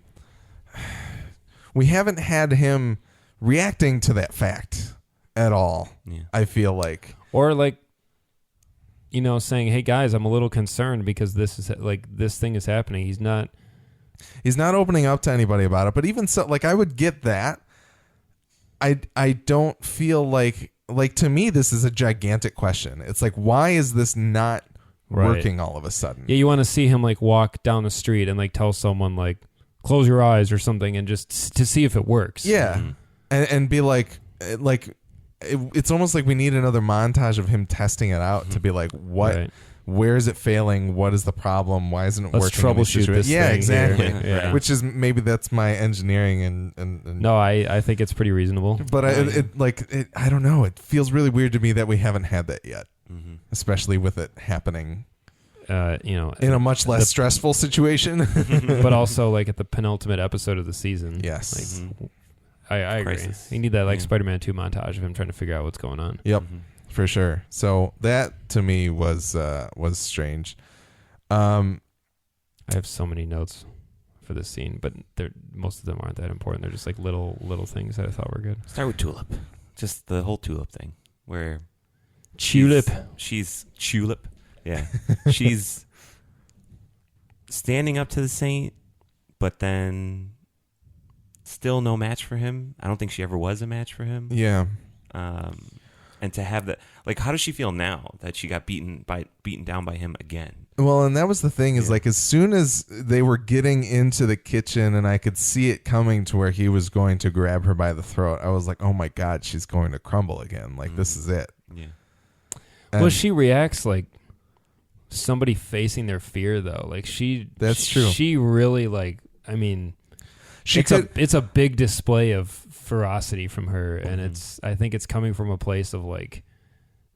We haven't had him reacting to that fact at all. Yeah. I feel like, or like, saying, "Hey guys, I'm a little concerned because this thing is happening." He's not opening up to anybody about it. But even so, like I would get that. I don't feel like to me this is a gigantic question. It's like, why is this not working all of a sudden? Yeah, you want to see him like walk down the street and like tell someone like, "Close your eyes" or something, and just to see if it works. Yeah, and be like. It's almost like we need another montage of him testing it out to be like, where is it failing? What is the problem? Why isn't it Let's working? Troubleshoot this. Yeah, thing exactly. Here. Yeah. Which is maybe that's my engineering and no, I think it's pretty reasonable. But I don't know. It feels really weird to me that we haven't had that yet, especially with it happening. In a much less stressful situation, but also like at the penultimate episode of the season. Yes. Like, I agree. You need that like Spider-Man 2 montage of him trying to figure out what's going on. Yep, for sure. So that to me was strange. I have so many notes for this scene, but most of them aren't that important. They're just like little things that I thought were good. Start with Tulip, just the whole Tulip thing, where Tulip. She's Tulip. Yeah, she's standing up to the Saint, but then. Still no match for him. I don't think she ever was a match for him. Yeah. And to have that, like, how does she feel now that she got beaten down by him again? Well, and that was the thing is, like, as soon as they were getting into the kitchen and I could see it coming to where he was going to grab her by the throat, I was like, oh my God, she's going to crumble again. Like, this is it. Yeah. And well, she reacts like somebody facing their fear, though. Like, That's true. She really, like, I mean, it's a big display of ferocity from her, and I think it's coming from a place of like,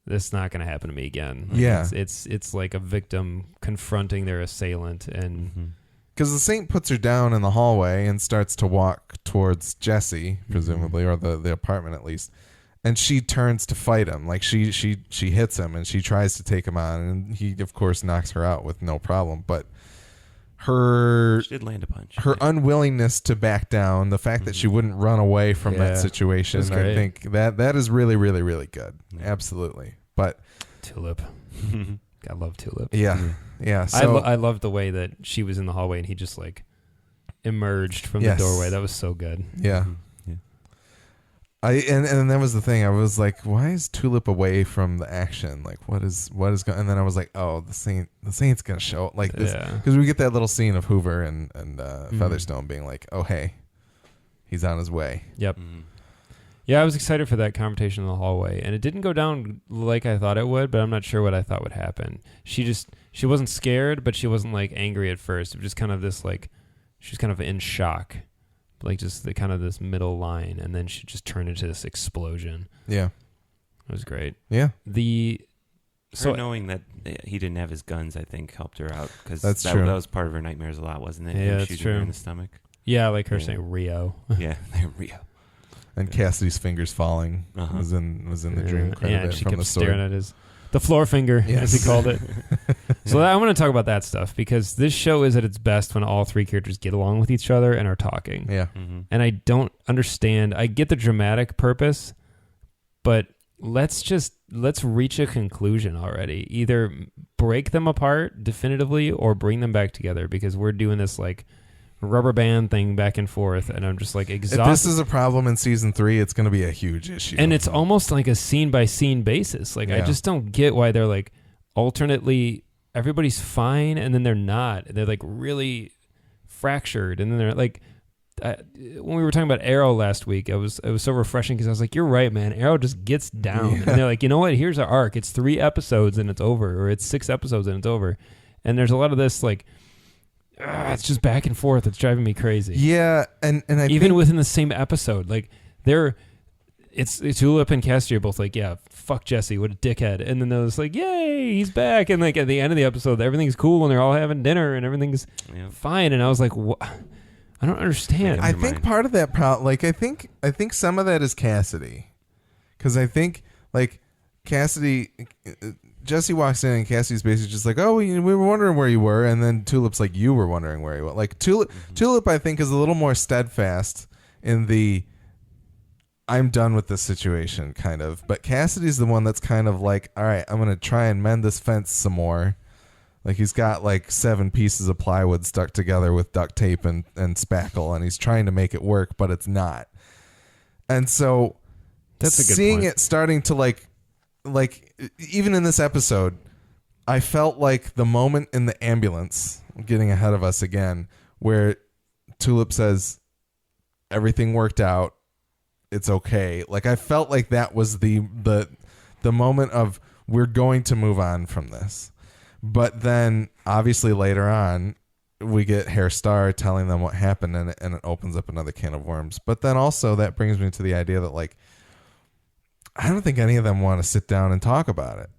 this is not going to happen to me again. Like, yeah, it's like a victim confronting their assailant, and because the Saint puts her down in the hallway and starts to walk towards Jesse, presumably, or the apartment at least, and she turns to fight him. Like she hits him and she tries to take him on, and he of course knocks her out with no problem, but she did land a punch. Her unwillingness to back down, the fact that she wouldn't run away from that situation, I think that is really, really, really good. Absolutely. But Tulip. I love Tulip. Yeah. Yeah. So, I love the way that she was in the hallway and he just like emerged from the doorway. That was so good. Yeah. And that was the thing. I was like, why is Tulip away from the action? Like, what is going? And then I was like, oh, the Saint's gonna show up like this, because we get that little scene of Hoover and Featherstone being like, oh hey, he's on his way. Yep. Yeah, I was excited for that confrontation in the hallway, and it didn't go down like I thought it would, but I'm not sure what I thought would happen. She wasn't scared, but she wasn't like angry at first. It was just kind of this like, she was kind of in shock. Like just the kind of this middle line, and then she just turned into this explosion. Yeah, it was great. Yeah, knowing that he didn't have his guns, I think, helped her out, because that was part of her nightmares a lot, wasn't it? Yeah, that's true. Her in the stomach. Yeah, like her saying Rio. Yeah, Rio. And Cassidy's fingers falling was in the dream. Yeah, and she kept staring at the floor finger, as he called it. So I want to talk about that stuff, because this show is at its best when all three characters get along with each other and are talking. Yeah. And I don't understand. I get the dramatic purpose, but let's reach a conclusion already. Either break them apart definitively or bring them back together, because we're doing this like rubber band thing back and forth, and I'm just like exhausted. If this is a problem in season 3, it's going to be a huge issue. And it's almost like a scene by scene basis. Like I just don't get why they're like alternately everybody's fine and then they're not. They're like really fractured, and then they're like when we were talking about Arrow last week, it was so refreshing, because I was like, you're right, man. Arrow just gets down. And they're like, you know what? Here's our arc. It's 3 episodes and it's over, or it's 6 episodes and it's over. And there's a lot of this like, it's just back and forth. It's driving me crazy. Yeah, and I even think within the same episode, like it's Tulip and Cassidy are both like, yeah, fuck Jesse, what a dickhead. And then they're just like, yay, he's back. And like at the end of the episode, everything's cool and they're all having dinner and everything's fine. And I was like, what? I don't understand. I think part of that problem, like I think some of that is Cassidy, because I think like Jesse walks in and Cassidy's basically just like, oh, we were wondering where you were, and then Tulip's like, you were wondering where you were. Like Tulip I think is a little more steadfast in the I'm done with this situation kind of, but Cassidy's the one that's kind of like, all right, I'm gonna try and mend this fence some more. Like he's got like 7 pieces of plywood stuck together with duct tape and spackle, and he's trying to make it work, but it's not. And so that's a good seeing point. it starting to like even in this episode, I felt like the moment in the ambulance, getting ahead of us again, where Tulip says everything worked out, it's okay. Like I felt like that was the moment of we're going to move on from this. But then obviously later on we get Hair Star telling them what happened, and it opens up another can of worms. But then also that brings me to the idea that like I don't think any of them want to sit down and talk about it.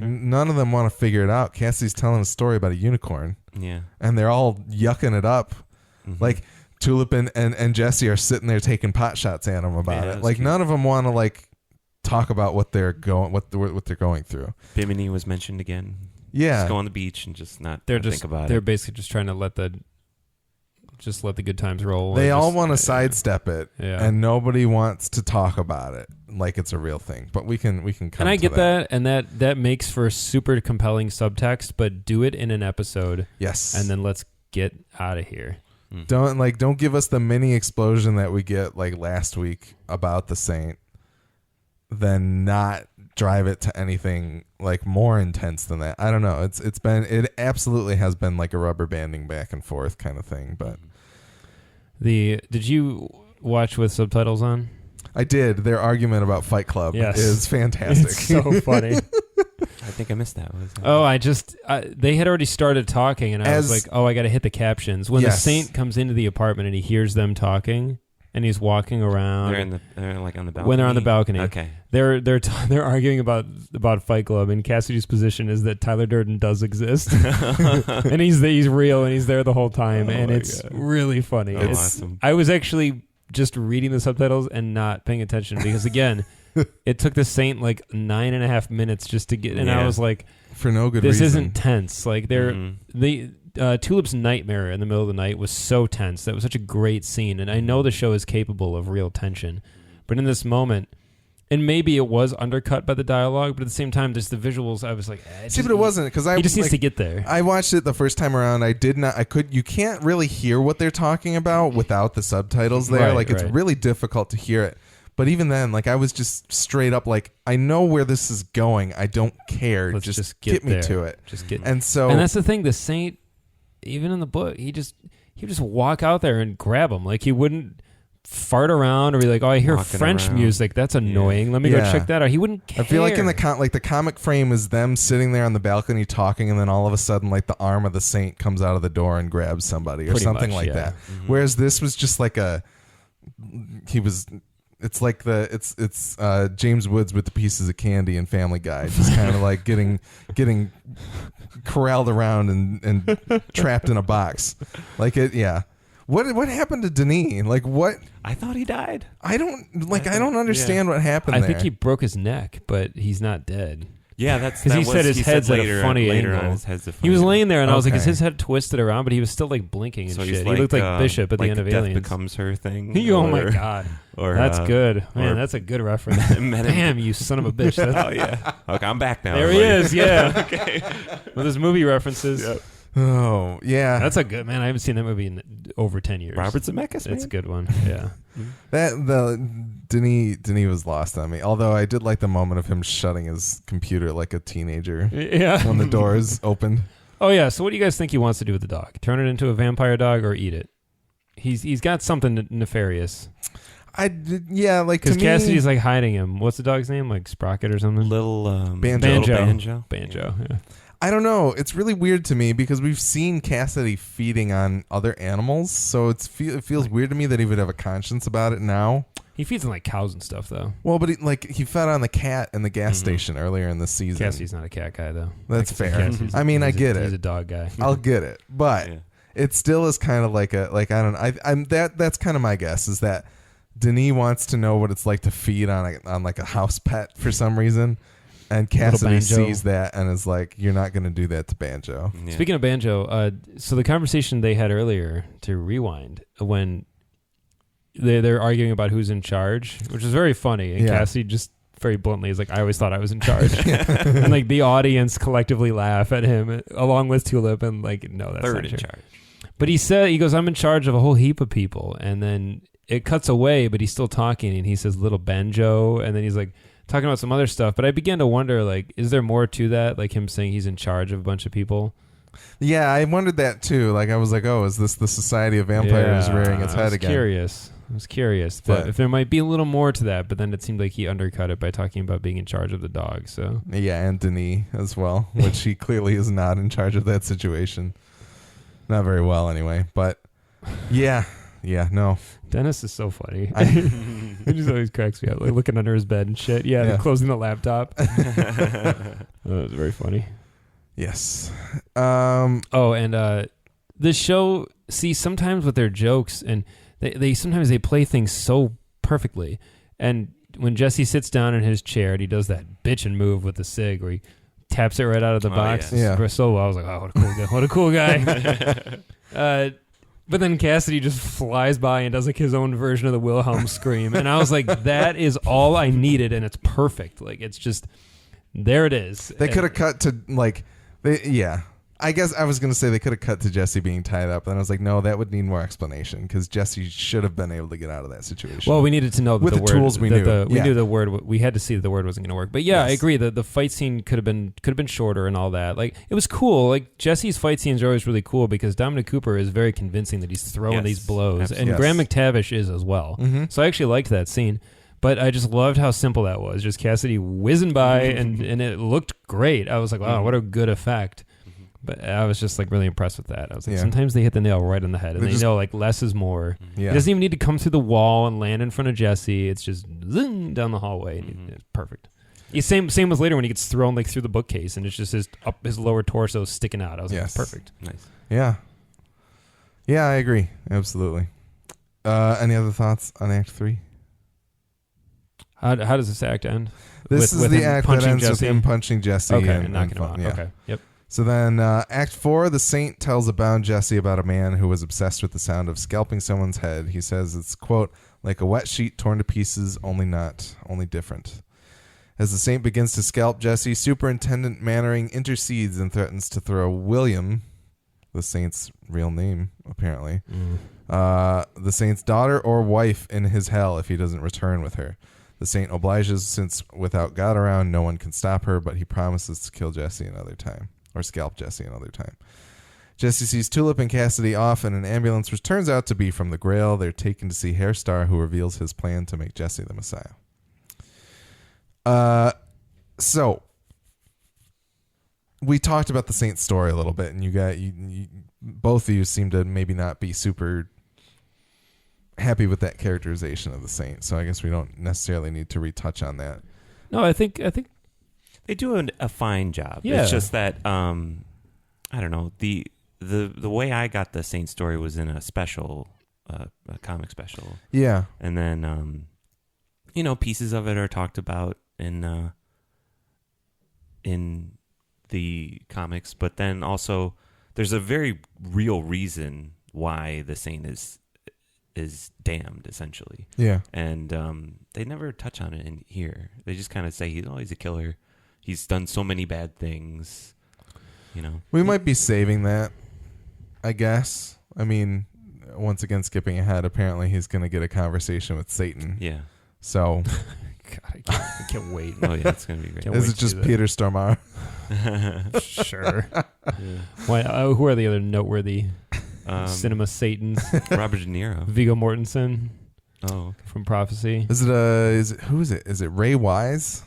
None of them want to figure it out. Cassidy's telling a story about a unicorn. Yeah. And they're all yucking it up. Like Tulip and Jesse are sitting there taking pot shots at him about it. Like cute. None of them want to like talk about what they're going through. Bimini was mentioned again. Yeah. Just go on the beach and just not think about it. They're basically just trying to let the good times roll. They all want to sidestep it, and nobody wants to talk about it like it's a real thing. But we can come. And I get that, and that makes for super compelling subtext. But do it in an episode, yes, and then let's get out of here. Don't give us the mini explosion that we get like last week about the Saint, than not drive it to anything like more intense than that. I don't know. It absolutely has been like a rubber banding back and forth kind of thing. But did you watch with subtitles on? I did. Their argument about Fight Club is fantastic. It's so funny. I think I missed that. They had already started talking, and I was like, I got to hit the captions. When the Saint comes into the apartment and he hears them talking, and he's walking around. They're like on the balcony. When they're on the balcony, okay. They're arguing about Fight Club, and Cassidy's position is that Tyler Durden does exist, and he's real, and he's there the whole time, and it's really funny. It's awesome. I was actually just reading the subtitles and not paying attention because again. It took the Saint like 9.5 minutes just to get, and I was like, for no good reason. This isn't tense. Like Tulip's nightmare in the middle of the night was so tense. That was such a great scene, and I know the show is capable of real tension, but in this moment, and maybe it was undercut by the dialogue, but at the same time, just the visuals. I was like, but it wasn't because he just needs to get there. I watched it the first time around. You can't really hear what they're talking about without the subtitles there. It's really difficult to hear it. But even then, like I was just straight up like, I know where this is going. I don't care. Let's just get me to it. Just get. And that's the thing. The Saint, even in the book, he would just walk out there and grab him. Like he wouldn't fart around or be like, oh, I hear Walking French around. music. That's annoying. Let me go check that out. He wouldn't care. I feel like in the comic frame is them sitting there on the balcony talking, and then all of a sudden, like the arm of the Saint comes out of the door and grabs somebody or Pretty something much, like that. Mm-hmm. Whereas this was just like it's like James Woods with the pieces of candy in Family Guy, just kind of like getting corralled around and trapped in a box. Like it, yeah. What happened to Denis? Like what? I thought he died. I don't understand what happened. I think he broke his neck, but he's not dead. Yeah, that's because he said his head's at a funny angle. He was laying there, and I was like, "Is his head twisted around?" But he was still like blinking and so shit. Like, he looked like Bishop at the end of Death Aliens. Becomes Her thing. Oh my god, that's good, man. That's a good reference. Damn, you son of a bitch. Oh yeah. Okay, I'm back now. There he is. Yeah. Okay. With his movie references. Yep. Oh yeah, that's a good man. I haven't seen that movie in over 10 years. Robert Zemeckis. It's a good one. Yeah. Denis was lost on me. Although I did like the moment of him shutting his computer like a teenager. Yeah. When the doors opened. Oh yeah. So what do you guys think he wants to do with the dog? Turn it into a vampire dog or eat it? He's got something nefarious. Because Cassidy's like hiding him. What's the dog's name? Like Sprocket or something? Little Banjo. Yeah. I don't know. It's really weird to me because we've seen Cassidy feeding on other animals, so it feels weird to me that he would have a conscience about it now. He feeds on like cows and stuff, though. Well, but he fed on the cat in the gas station earlier in the season. Cassidy's not a cat guy, though. That's fair. I mean, I get it. He's a dog guy. I'll get it, but it still is kind of like that's kind of my guess is that Denis wants to know what it's like to feed on like a house pet for some reason. And Cassidy sees that and is like, you're not going to do that to Banjo. Yeah. Speaking of Banjo, so the conversation they had earlier, to rewind, when they're arguing about who's in charge, which is very funny. And Cassidy just very bluntly is like, I always thought I was in charge. And like the audience collectively laugh at him along with Tulip and like, no, that's not in charge. But he goes, I'm in charge of a whole heap of people. And then it cuts away, but he's still talking and he says little Banjo. And then he's like, talking about some other stuff, but I began to wonder, like, is there more to that? Like him saying he's in charge of a bunch of people? Yeah, I wondered that too. Like, I was like, oh, is this the Society of Vampires rearing its head again? I was curious but if there might be a little more to that, but then it seemed like he undercut it by talking about being in charge of the dog. So yeah, and Denis as well, which he clearly is not in charge of that situation. Not very well, anyway. But yeah, no. Dennis is so funny. He just always cracks me up, like looking under his bed and shit. Yeah. Closing the laptop. That was very funny. Yes. This show, see, sometimes with their jokes, and they sometimes they play things so perfectly. And when Jesse sits down in his chair and he does that bitchin' move with the cig where he taps it right out of the box. Yeah. So I was like, oh, what a cool guy. But then Cassidy just flies by and does like his own version of the Wilhelm scream. And I was like, that is all I needed. And it's perfect. Like, it's just, there it is. They could have cut to like, I guess I was going to say they could have cut to Jesse being tied up. And I was like, no, that would need more explanation because Jesse should have been able to get out of that situation. Well, we needed to know that with the word, tools we knew. We knew the word. We had to see that the word wasn't going to work. But yeah, Yes. I agree that the fight scene could have been shorter and all that. Like it was cool. Like Jesse's fight scenes are always really cool because Dominic Cooper is very convincing that he's throwing these blows, absolutely. and Graham McTavish is as well. Mm-hmm. So I actually liked that scene. But I just loved how simple that was. Just Cassidy whizzing by, and it looked great. I was like, wow, what a good effect. But I was just like really impressed with that. I was like, sometimes they hit the nail right on the head, and they know like less is more. Yeah. It doesn't even need to come through the wall and land in front of Jesse. It's just zing down the hallway. And it's perfect. Same with later when he gets thrown like through the bookcase, and it's just his lower torso sticking out. I was like, perfect. Nice. Yeah. Yeah, I agree. Absolutely. Any other thoughts on Act 3? How does this act end? This is the act that ends with him punching Jesse. Okay, and knocking him out. Yeah. Okay, yep. So then Act 4, the Saint tells a bound Jesse about a man who was obsessed with the sound of scalping someone's head. He says it's, quote, like a wet sheet torn to pieces, only different. As the Saint begins to scalp Jesse, Superintendent Mannering intercedes and threatens to throw William, the Saint's real name, apparently, the Saint's daughter or wife in his hell if he doesn't return with her. The Saint obliges since without God around, no one can stop her, but he promises to kill Jesse another time. Or scalp Jesse another time. Jesse sees Tulip and Cassidy off in an ambulance, which turns out to be from the Grail. They're taken to see Hairstar, who reveals his plan to make Jesse the Messiah. So we talked about the Saint's story a little bit, and you both of you seem to maybe not be super happy with that characterization of the Saint. So I guess we don't necessarily need to retouch on that. No, I think they do a fine job. Yeah. It's just that I don't know, the way I got the Saint story was in a special, a comic special. Yeah, and then pieces of it are talked about in the comics, but then also there's a very real reason why the Saint is damned, essentially. Yeah, and they never touch on it in here. They just kind of say he's a killer. He's done so many bad things, We might be saving that, I guess. I mean, once again, skipping ahead, apparently he's going to get a conversation with Satan. Yeah. So. God, I can't wait. Oh, yeah, it's going to be great. Is it just Peter Stormare? Sure. Yeah. Why, who are the other noteworthy cinema Satans? Robert De Niro. Viggo Mortensen. Oh, okay. From Prophecy. Who is it? Is it Ray Wise?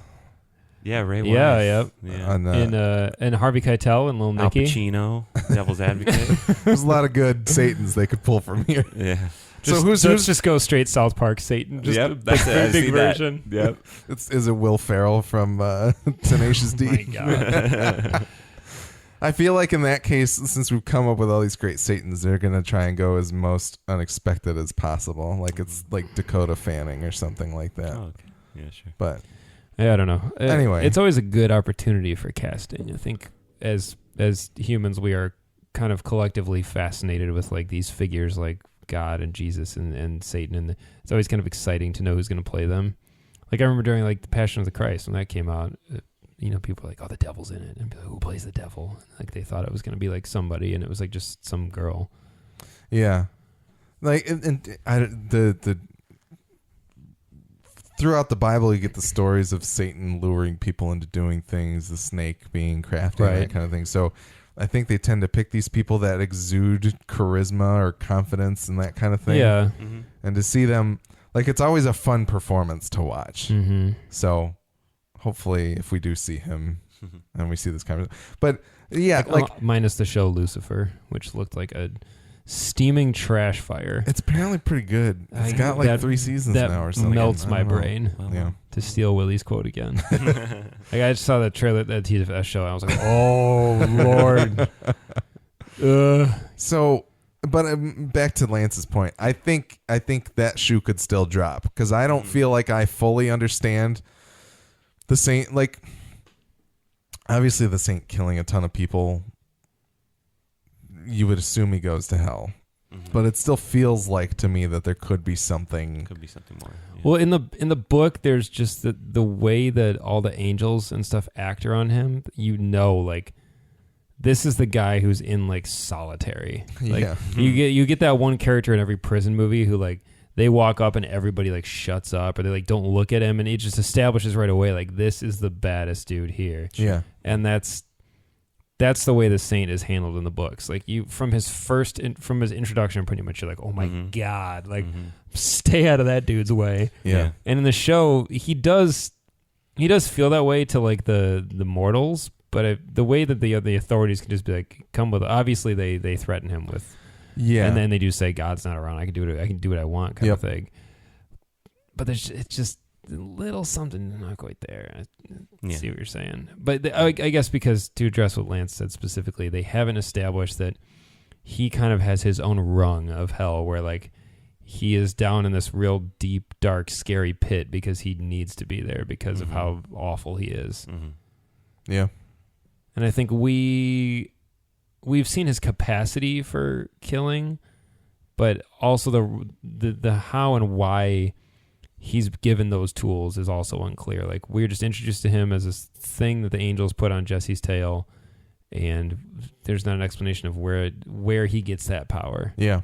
Yeah, Ray Wise. Yeah. And Harvey Keitel and Lil Al Nicky. Pacino, Devil's Advocate. There's a lot of good Satans they could pull from here. Yeah. Let's just go straight South Park Satan. Just that's the big version. Yep. Is it Will Ferrell from Tenacious D? Oh my God. I feel like in that case, since we've come up with all these great Satans, they're going to try and go as most unexpected as possible. Like it's like Dakota Fanning or something like that. Oh, okay. Yeah, sure. But yeah, I don't know. Anyway. It's always a good opportunity for casting. I think as humans, we are kind of collectively fascinated with like these figures like God and Jesus and Satan, and it's always kind of exciting to know who's going to play them. Like I remember during like the Passion of the Christ when that came out, people were like, "Oh, the devil's in it," and like, who plays the devil? Like they thought it was going to be like somebody, and it was like just some girl. yeah, like the throughout the Bible, you get the stories of Satan luring people into doing things, the snake being crafty, and that kind of thing. So I think they tend to pick these people that exude charisma or confidence and that kind of thing. Yeah. Mm-hmm. And to see them, like, it's always a fun performance to watch. Mm-hmm. So hopefully if we do see him and we see this conversation. But yeah, like minus the show Lucifer, which looked like a steaming trash fire. it's apparently pretty good. It's got like 3 seasons now or something. Melts my I don't know. brain. Yeah. To steal Willie's quote again. Like I just saw that trailer, that TFS show, and I was like, oh, Lord. So, but back to Lance's point, I think that shoe could still drop because I don't feel like I fully understand the Saint. Like, obviously, the Saint killing a ton of people, you would assume he goes to hell. Mm-hmm. But it still feels like to me that there could be something. Could be something more. Yeah. Well, in the book, there's just the way that all the angels and stuff act around him. Like this is the guy who's in like solitary. Like, Yeah. you get that one character in every prison movie who like they walk up and everybody like shuts up or they like don't look at him, and it just establishes right away like this is the baddest dude here. Yeah. And that's the way the Saint is handled in the books. Like you from his introduction, pretty much you're like, oh my god, like stay out of that dude's way. Yeah. And in the show, he does feel that way to like the mortals, but the way that the authorities can just be like, come with. Obviously, they threaten him with. Yeah. And then they do say God's not around. I can do what I want, kind of thing. But it's just a little something not quite there. I see what you're saying. But I guess because to address what Lance said specifically, they haven't established that he kind of has his own rung of hell where like he is down in this real deep, dark, scary pit because he needs to be there because of how awful he is. Yeah. And I think we've seen his capacity for killing, but also the how and why he's given those tools is also unclear. Like we're just introduced to him as this thing that the angels put on Jesse's tail, and there's not an explanation of where he gets that power. Yeah.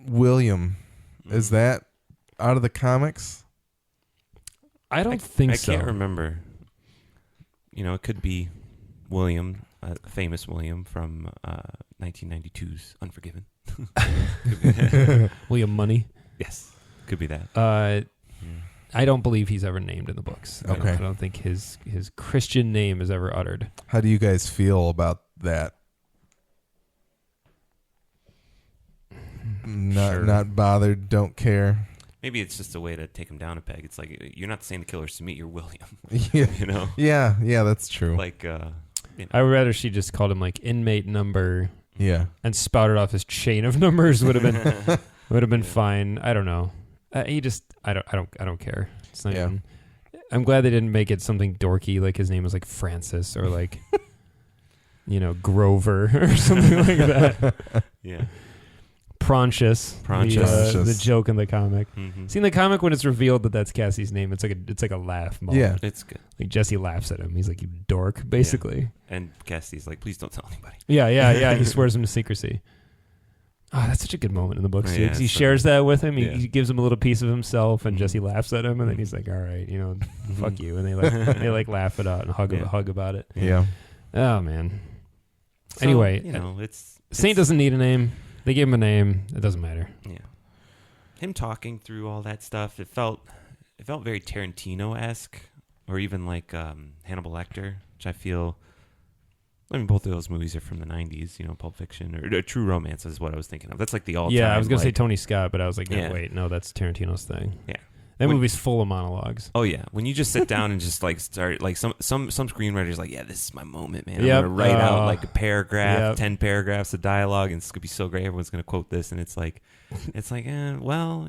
William, is that out of the comics? I don't think so. I can't remember. It could be William, famous William from 1992's Unforgiven. William Money. Yes, could be that. I don't believe he's ever named in the books. Okay. I don't think his Christian name is ever uttered. How do you guys feel about that? Not bothered, don't care. Maybe it's just a way to take him down a peg. It's like you're not saying the killers to meet, you're William. Yeah. Yeah, that's true. Like, I would rather she just called him like inmate number. Yeah. And spouted off his chain of numbers would have been fine. I don't know. I don't care. It's not even. I'm glad they didn't make it something dorky like his name was like Francis or like Grover or something like that. Yeah. Proncius. The joke in the comic. See, in the comic when it's revealed that that's Cassie's name, it's like a laugh moment. Yeah, it's good. Like Jesse laughs at him. He's like, "You dork," basically. Yeah. And Cassie's like, "Please don't tell anybody." Yeah. He swears him to secrecy. Oh, that's such a good moment in the book. He shares that with him. He gives him a little piece of himself, and Jesse laughs at him, and then he's like, "All right, fuck you," and they laugh it out and hug about it. Yeah. Oh man. So, anyway, it's Saint doesn't need a name. They gave him a name. It doesn't matter. Yeah. Him talking through all that stuff, it felt very Tarantino-esque, or even like Hannibal Lecter, which I feel. I mean, both of those movies are from the 90s, Pulp Fiction, or True Romance is what I was thinking of. That's like the all-time. Yeah, I was going to say Tony Scott, but I was like, wait, no, that's Tarantino's thing. Yeah. That movie's full of monologues. Oh, yeah. When you just sit down and just like start, like some screenwriters like, yeah, this is my moment, man. I'm Yep. going to write out like a paragraph, 10 paragraphs of dialogue, and it's going to be so great. Everyone's going to quote this, and it's like, well,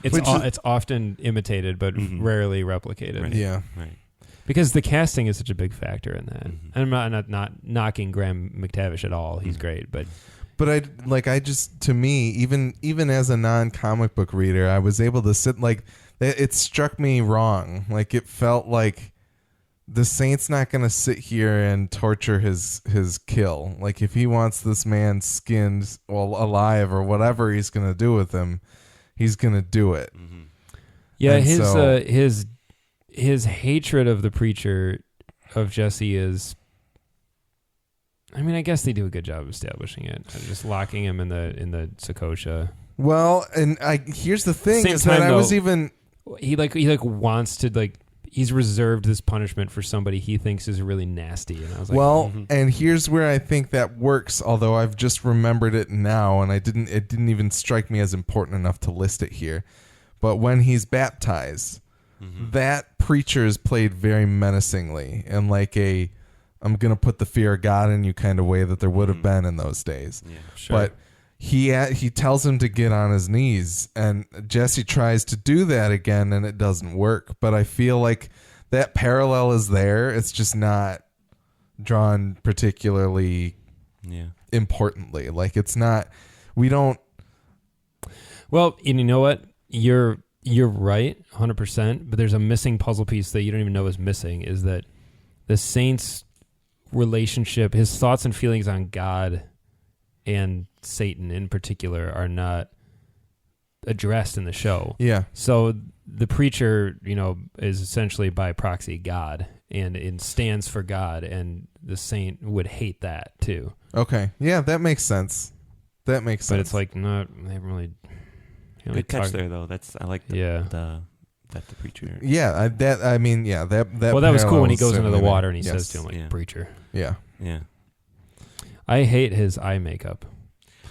it's often imitated, but rarely replicated. Right. Yeah. Right. Because the casting is such a big factor in that. And I'm not knocking Graham McTavish at all. He's great, but to me, even as a non-comic book reader, I was able to sit like it struck me wrong. Like it felt like the Saint's not going to sit here and torture his kill. Like if he wants this man skinned alive or whatever he's going to do with him, he's going to do it. Yeah, and his hatred of the preacher of Jesse is. I mean, I guess they do a good job of establishing it, just locking him in the Sakosha. Well, and here's the thing: Same is time, that I was though, even he wants to he's reserved this punishment for somebody he thinks is really nasty, and I was like, and here's where I think that works. Although I've just remembered it now, and it didn't even strike me as important enough to list it here. But when he's baptized, that preacher is played very menacingly and like a I'm going to put the fear of God in you kind of way that there would have been in those days. Yeah, sure. But he tells him to get on his knees, and Jesse tries to do that again, and it doesn't work. But I feel like that parallel is there. It's just not drawn particularly importantly. Like it's not, we don't. Well, and you know what? You're you're right, 100%. But there's a missing puzzle piece that you don't even know is missing. Is that the Saint's relationship, his thoughts and feelings on God and Satan in particular, are not addressed in the show. Yeah. So the preacher, is essentially by proxy God, and it stands for God, and the Saint would hate that too. Okay. Yeah, that makes sense. But it's like not. They haven't really. Good catch there, though. I like the preacher. Yeah, that Well, that was cool when he goes into the water and he yes. says to him, like, preacher. Yeah. Yeah. I hate his eye makeup.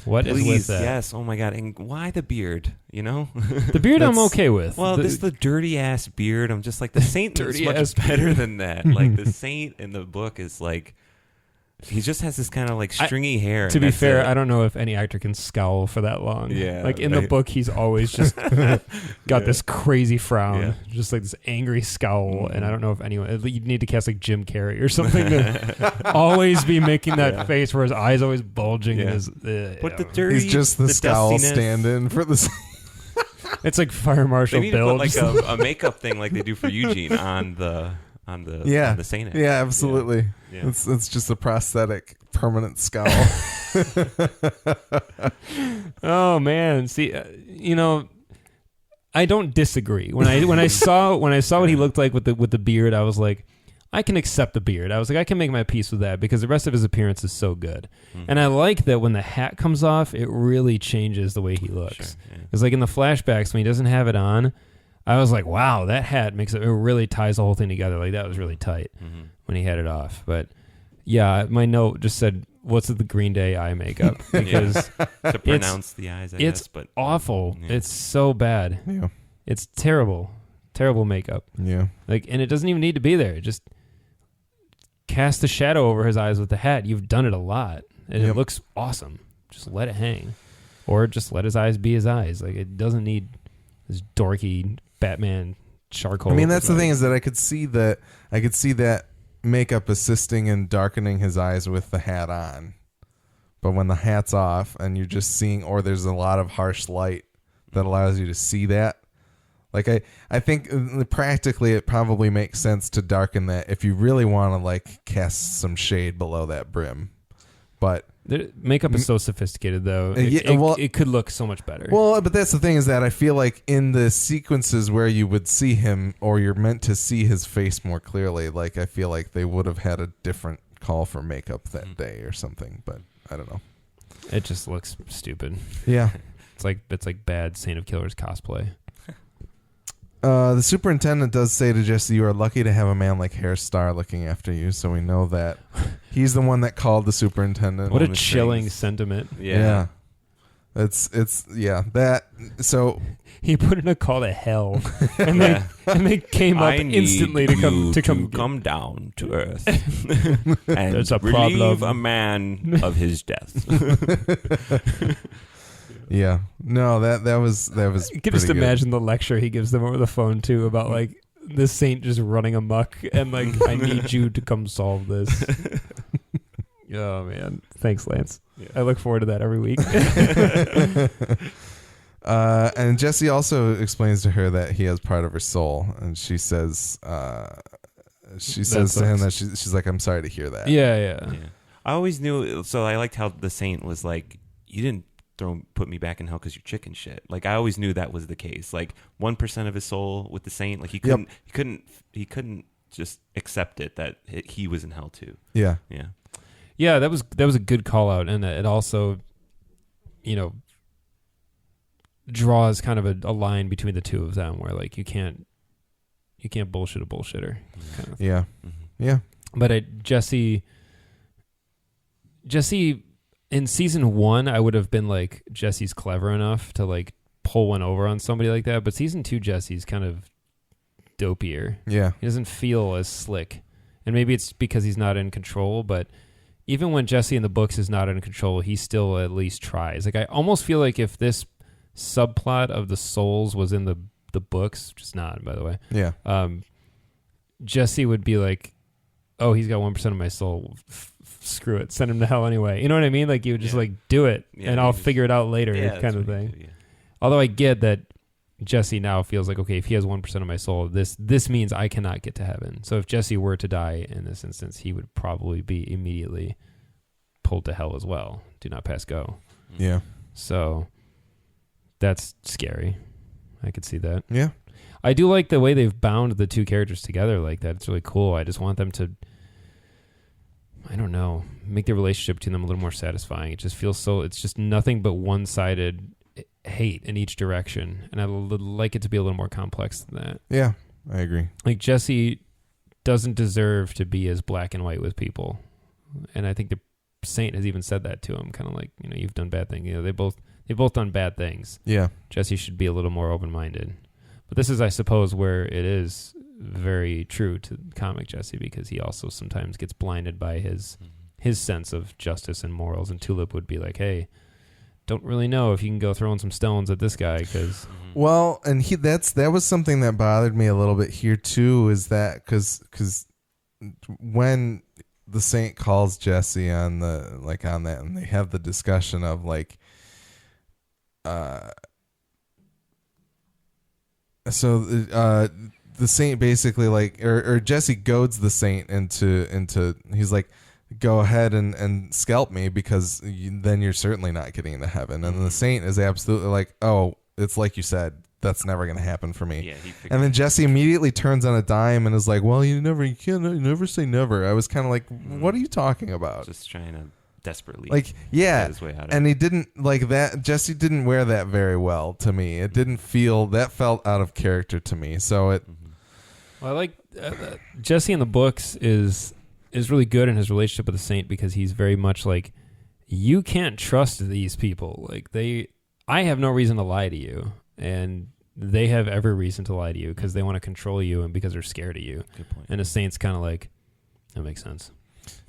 What is with that? Yes. Oh my God. And why the beard? The beard I'm okay with. Well, this is the dirty ass beard. I'm just like, the Saint is much better than that. Like, the Saint in the book is like, he just has this kind of like stringy hair. To be fair, I don't know if any actor can scowl for that long. Yeah. Like in the book, he's always just got this crazy frown, just like this angry scowl. And I don't know if anyone, you'd need to cast like Jim Carrey or something to always be making that face where his eyes always bulging. And his, but the dirty, he's just the scowl dustiness. Stand-in for the. It's like Fire Marshal Bill. They need to put like a makeup thing like they do for Eugene on the Saint. Yeah, absolutely. Yeah. It's just a prosthetic permanent scowl. Oh man, see, I don't disagree. When I saw what he looked like with the beard, I was like, I can accept the beard. I was like, I can make my peace with that because the rest of his appearance is so good. And I like that when the hat comes off, it really changes the way he looks. Sure, yeah. It's like in the flashbacks when he doesn't have it on, I was like, wow, that hat it really ties the whole thing together. Like, that was really tight when he had it off. But yeah, my note just said, what's with the Green Day eye makeup? Because to pronounce the eyes, I guess. But awful. Yeah. It's so bad. Yeah. It's terrible. Terrible makeup. Yeah. Like, and it doesn't even need to be there. Just cast a shadow over his eyes with the hat. You've done it a lot. And it looks awesome. Just let it hang. Or just let his eyes be his eyes. Like, it doesn't need this dorky Batman charcoal. I mean, that's the thing, is that I could see that makeup assisting in darkening his eyes with the hat on. But when the hat's off and you're just seeing, or there's a lot of harsh light that allows you to see that, like I think practically it probably makes sense to darken that if you really want to like cast some shade below that brim. But makeup is so sophisticated, though. It could look so much better. Well, but that's the thing, is that I feel like in the sequences where you would see him, or you're meant to see his face more clearly, like I feel like they would have had a different call for makeup that day or something. But I don't know. It just looks stupid. Yeah, it's like bad Saint of Killers cosplay. The superintendent does say to Jesse, "You are lucky to have a man like Hair Star looking after you." So we know that he's the one that called the superintendent. What a chilling sentiment. Yeah. It's that. So he put in a call to hell, and they came up instantly to come down to earth and There's a relieve problem. a man of his death. Yeah, no, that was. You can just good. imagine the lecture he gives them over the phone too about like the Saint just running amok and like, I need you to come solve this. Oh man, thanks, Lance. Yeah. I look forward to that every week. And Jesse also explains to her that he has part of her soul, and she says to him that she's like, "I'm sorry to hear that." Yeah. I always knew. So I liked how the Saint was like, "You didn't put me back in hell because you're chicken shit." Like, I always knew that was the case. Like 1% of his soul with the Saint, like he couldn't just accept it that he was in hell too. Yeah. That was a good call out, and it also, draws kind of a line between the two of them where like you can't bullshit a bullshitter. Kind of. Yeah. Mm-hmm. Yeah. But Jesse. In season 1, I would have been like, Jesse's clever enough to like pull one over on somebody like that. But season 2, Jesse's kind of dopier. Yeah. He doesn't feel as slick. And maybe it's because he's not in control. But even when Jesse in the books is not in control, he still at least tries. Like, I almost feel like if this subplot of the souls was in the books, which is not, by the way. Yeah. Jesse would be like, oh, he's got 1% of my soul. Screw it. Send him to hell anyway. You know what I mean? Like, you would just like do it and I'll figure it out later kind of thing. Although I get that Jesse now feels like, okay, if he has 1% of my soul, this means I cannot get to heaven. So if Jesse were to die in this instance, he would probably be immediately pulled to hell as well. Do not pass go. Yeah. So that's scary. I could see that. Yeah. I do like the way they've bound the two characters together like that. It's really cool. I just want them to, I don't know, make the relationship between them a little more satisfying. It just feels so, it's just nothing but one-sided hate in each direction. And I would like it to be a little more complex than that. Yeah, I agree. Like Jesse doesn't deserve to be as black and white with people. And I think the Saint has even said that to him, kind of like, you've done bad things. They've both done bad things. Yeah. Jesse should be a little more open-minded. But this is, I suppose, where it is very true to comic Jesse, because he also sometimes gets blinded by his sense of justice and morals. And Tulip would be like, hey, don't really know if you can go throwing some stones at this guy, because... Well, and that was something that bothered me a little bit here, too, is that because when the Saint calls Jesse on that, and they have the discussion of, so the Saint basically or Jesse goads the Saint into he's like, go ahead and scalp me, because then you're certainly not getting into heaven. And the Saint is absolutely like, oh, it's like you said, that's never going to happen for me. Yeah, and then Jesse immediately turns on a dime and is like, well, you never say never. I was kind of like, what are you talking about? Just trying to desperately get his way out of it. He didn't like that. Jesse didn't wear that very well to me. It didn't feel, that felt out of character to me. So it. Well, I like Jesse in the books is really good in his relationship with the Saint, because he's very much like, you can't trust these people. I have no reason to lie to you, and they have every reason to lie to you because they want to control you and because they're scared of you. Good point. And the Saint's kind of like, that makes sense.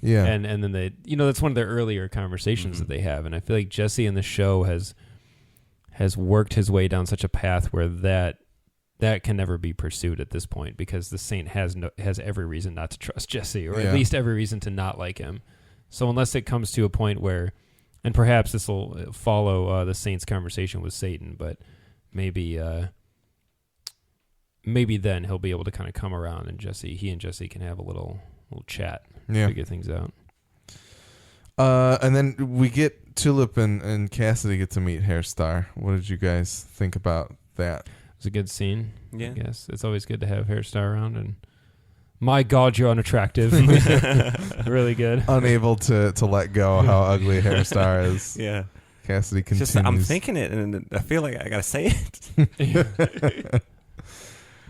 Yeah. And then they, that's one of their earlier conversations that they have. And I feel like Jesse in the show has worked his way down such a path where that can never be pursued at this point, because the Saint has every reason not to trust Jesse, or at least every reason to not like him. So unless it comes to a point where, and perhaps this will follow the Saint's conversation with Satan, but maybe then he'll be able to kind of come around, and he and Jesse can have a little chat, figure things out. And then we get Tulip and Cassidy get to meet Hairstar. What did you guys think about that? It was a good scene. Yeah. I guess it's always good to have Hairstar around, and my God, you're unattractive. Really good. Unable to let go how ugly Hairstar is. Yeah. Cassidy continues. Just, I'm thinking it, and I feel like I gotta say it.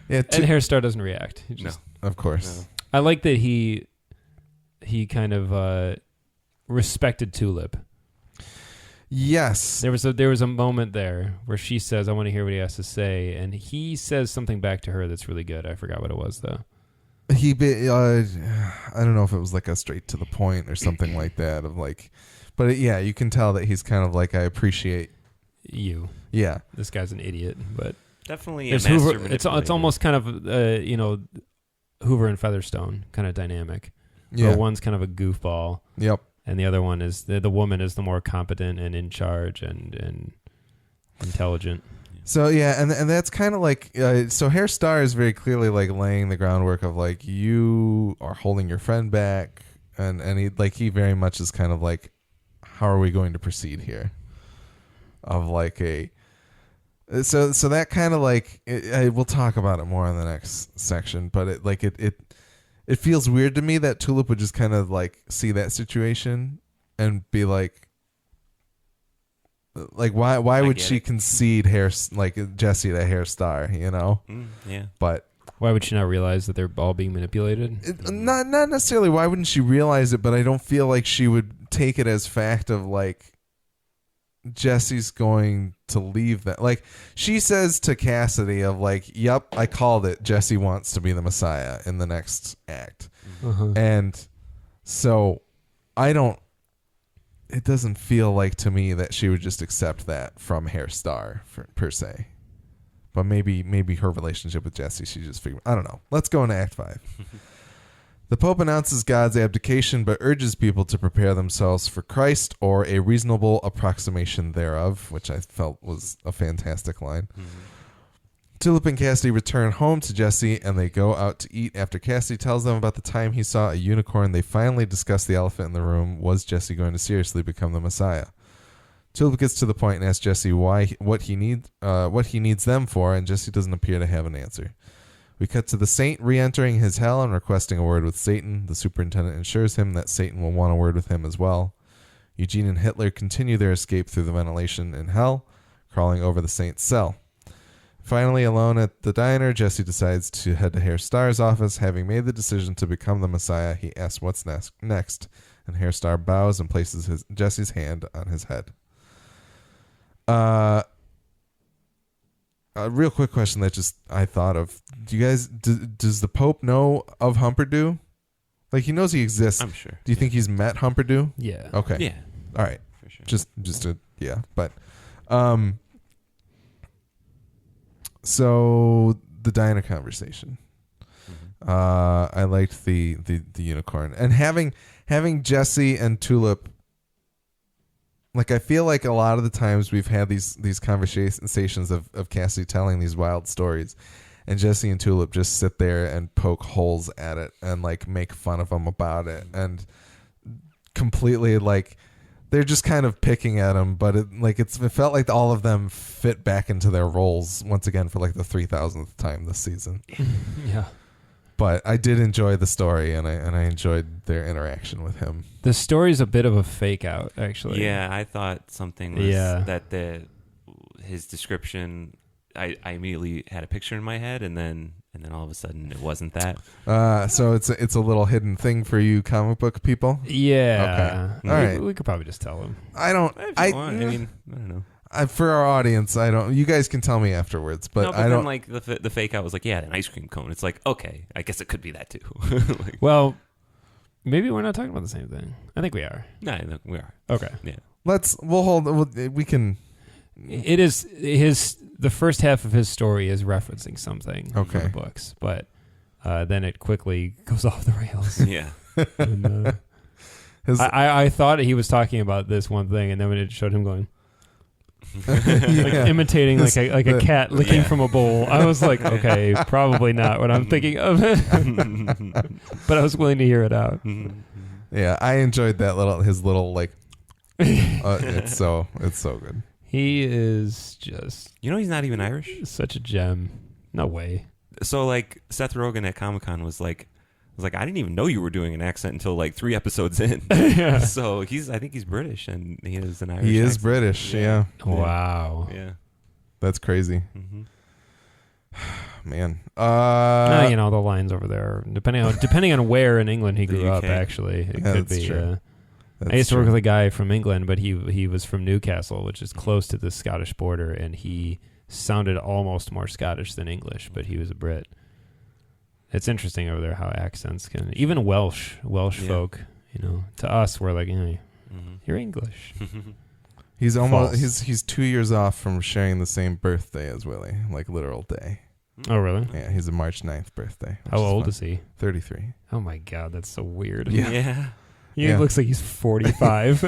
And Hairstar doesn't react. No, of course. No. I like that he kind of respected Tulip. Yes. There was a moment there where she says, I want to hear what he has to say, and he says something back to her that's really good. I forgot what it was, though. I don't know if it was like a straight to the point or something like that, but you can tell that he's kind of like, I appreciate you. Yeah. This guy's an idiot, but definitely a master Hoover, it's almost kind of Hoover and Featherstone kind of dynamic. Yeah. Where one's kind of a goofball. Yep. And the other one is the woman is the more competent and in charge and intelligent. So and that's kind of like so Hairstar is very clearly like laying the groundwork of like, you are holding your friend back, and he very much is kind of like, how are we going to proceed here? Of like so that kind of like we'll talk about it more in the next section, but it feels weird to me that Tulip would just kind of like see that situation and be like why would she concede Jesse to Hairstar, yeah. But why would she not realize that they're all being manipulated? Not necessarily why wouldn't she realize it, but I don't feel like she would take it as fact of like, Jesse's going to leave that. Like, she says to Cassidy of like, yep, I called it. Jesse wants to be the Messiah in the next act. Uh-huh. And so it doesn't feel like to me that she would just accept that from Hairstar per se. But maybe her relationship with Jesse, she just figured, I don't know. Let's go into Act 5. The Pope announces God's abdication, but urges people to prepare themselves for Christ or a reasonable approximation thereof, which I felt was a fantastic line. Tulip and Cassidy return home to Jesse, and they go out to eat. After Cassidy tells them about the time he saw a unicorn, they finally discuss the elephant in the room. Was Jesse going to seriously become the Messiah? Tulip gets to the point and asks Jesse what he needs them for, and Jesse doesn't appear to have an answer. We cut to the Saint re-entering his hell and requesting a word with Satan. The superintendent assures him that Satan will want a word with him as well. Eugene and Hitler continue their escape through the ventilation in hell, crawling over the Saint's cell. Finally, alone at the diner, Jesse decides to head to Herr Starr's office. Having made the decision to become the Messiah, he asks what's next, and Herr Starr bows and places Jesse's hand on his head. A real quick question that I thought of. Do you guys, does the Pope know of Humperdoo? Like, he knows he exists. I'm sure. Do you think he's met Humperdoo? Yeah. Okay. Yeah. All right. For sure. But so the diner conversation. I liked the unicorn, and having Jesse and Tulip. Like, I feel like a lot of the times we've had these conversations of Cassidy telling these wild stories, and Jesse and Tulip just sit there and poke holes at it and like make fun of him about it, and completely like they're just kind of picking at him. But it felt like all of them fit back into their roles once again for like the 3,000th time this season. Yeah. But I did enjoy the story, and I enjoyed their interaction with him. The story's a bit of a fake out, actually. Yeah, I thought something was that his description. I immediately had a picture in my head, and then all of a sudden it wasn't that. So it's a little hidden thing for you comic book people. Yeah. Okay. All right. We could probably just tell him. I don't. I don't know. For our audience, I don't. You guys can tell me afterwards, but I don't. Then, like the fake out was like, yeah, an ice cream cone. It's like, okay, I guess it could be that too. Like, well, maybe we're not talking about the same thing. I think we are. No, we are. Okay. Yeah. We can. It is the first half of his story is referencing something from the books, but then it quickly goes off the rails. Yeah. And, I thought he was talking about this one thing, and then when it showed him going. Like imitating like a cat licking from a bowl. I was like, okay, probably not what I'm thinking of. But I was willing to hear it out. Yeah, I enjoyed that his little like. It's so good. He is just. He's not even Irish. Such a gem. No way. So like Seth Rogen at Comic-Con was like, I didn't even know you were doing an accent until like 3 episodes in. Yeah. So I think he's British, and he is an Irish. He is accent. British, yeah. Wow. Yeah. That's crazy. Mm-hmm. Man. The lines over there, depending on where in England he grew up, actually, it could be. True. I used to work with a guy from England, but he was from Newcastle, which is close to the Scottish border, and he sounded almost more Scottish than English, but he was a Brit. It's interesting over there how accents can, even Welsh folk, to us we're like, you're English. He's almost he's 2 years off from sharing the same birthday as Willie, like literal day. Oh really? Yeah, he's a March 9th birthday. How old is he? 33. Oh my God, that's so weird. Yeah. He looks like he's 45.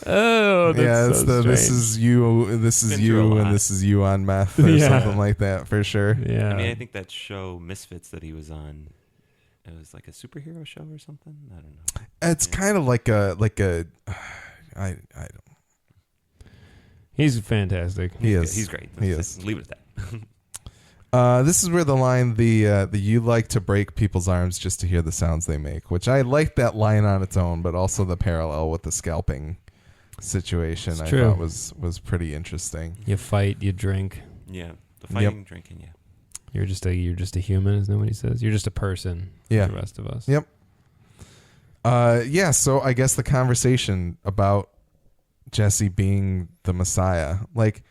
Oh, that's this is you, and this is you on meth or something like that for sure. Yeah. I mean, I think that show Misfits that he was on, it was like a superhero show or something. I don't know. It's kind of like a I don't. He's fantastic. He is. He's great. He is. Leave it at that. This is where the line the you like to break people's arms just to hear the sounds they make, which I like that line on its own, but also the parallel with the scalping situation thought was pretty interesting. You fight, you drink. Yeah, the fighting, drinking. Yeah, you're just a human, as nobody says. You're just a person. Yeah, like the rest of us. Yep. So I guess the conversation about Jesse being the Messiah, like.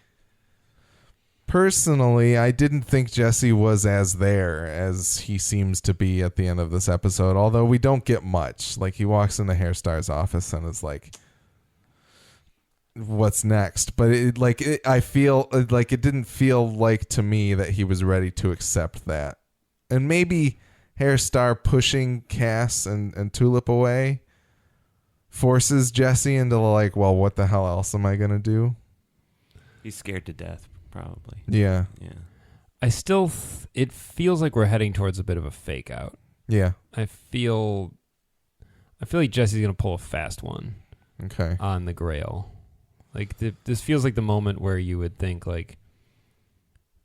Personally, I didn't think Jesse was as there as he seems to be at the end of this episode, although we don't get much. Like, he walks into Herr Starr's office and is like, what's next? But I feel like it didn't feel like to me that he was ready to accept that. And maybe Herr Starr pushing Cass and Tulip away forces Jesse into like, well, what the hell else am I going to do? He's scared to death. probably. Yeah. Yeah. I still, it feels like we're heading towards a bit of a fake out. Yeah. I feel like Jesse's gonna pull a fast one Okay. on the Grail. Like this feels like the moment where you would think like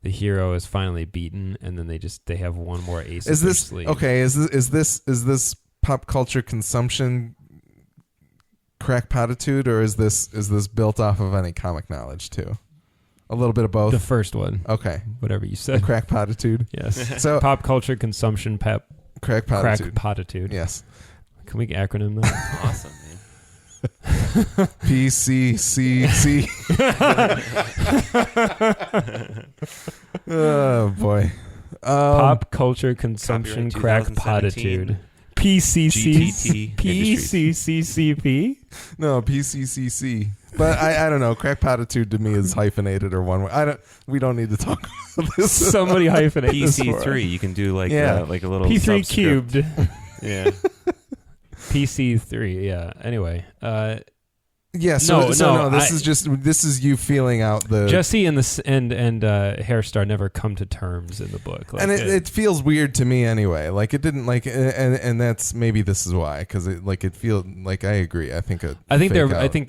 the hero is finally beaten, and then they have one more ace. Is up their this sleeve. okay? Is this pop culture consumption crackpotitude, or is this built off of any comic knowledge too? A little bit of both. The first one. Okay. Whatever you The said. crackpotitude. Yes. So Pop culture consumption crackpotitude. crackpotitude. Yes. Can we acronym that? Awesome, man. PCCC. Oh boy. Pop culture consumption Copyright crackpotitude. 2017. PCC. GTT PCCCP. No, PCCC. But I don't know. Crackpotitude to me is hyphenated or one way. We don't need to talk about this. Somebody hyphenate this for us. PC3. You can do like Yeah. like a little P3 subscript. cubed. Yeah. PC3. Yeah. Anyway, Yeah, No, this is you feeling out the Jesse and Hairstar never come to terms in the book. Like and it feels weird to me anyway. Like it didn't like and that's maybe this is why, because it feels like I agree. I think they're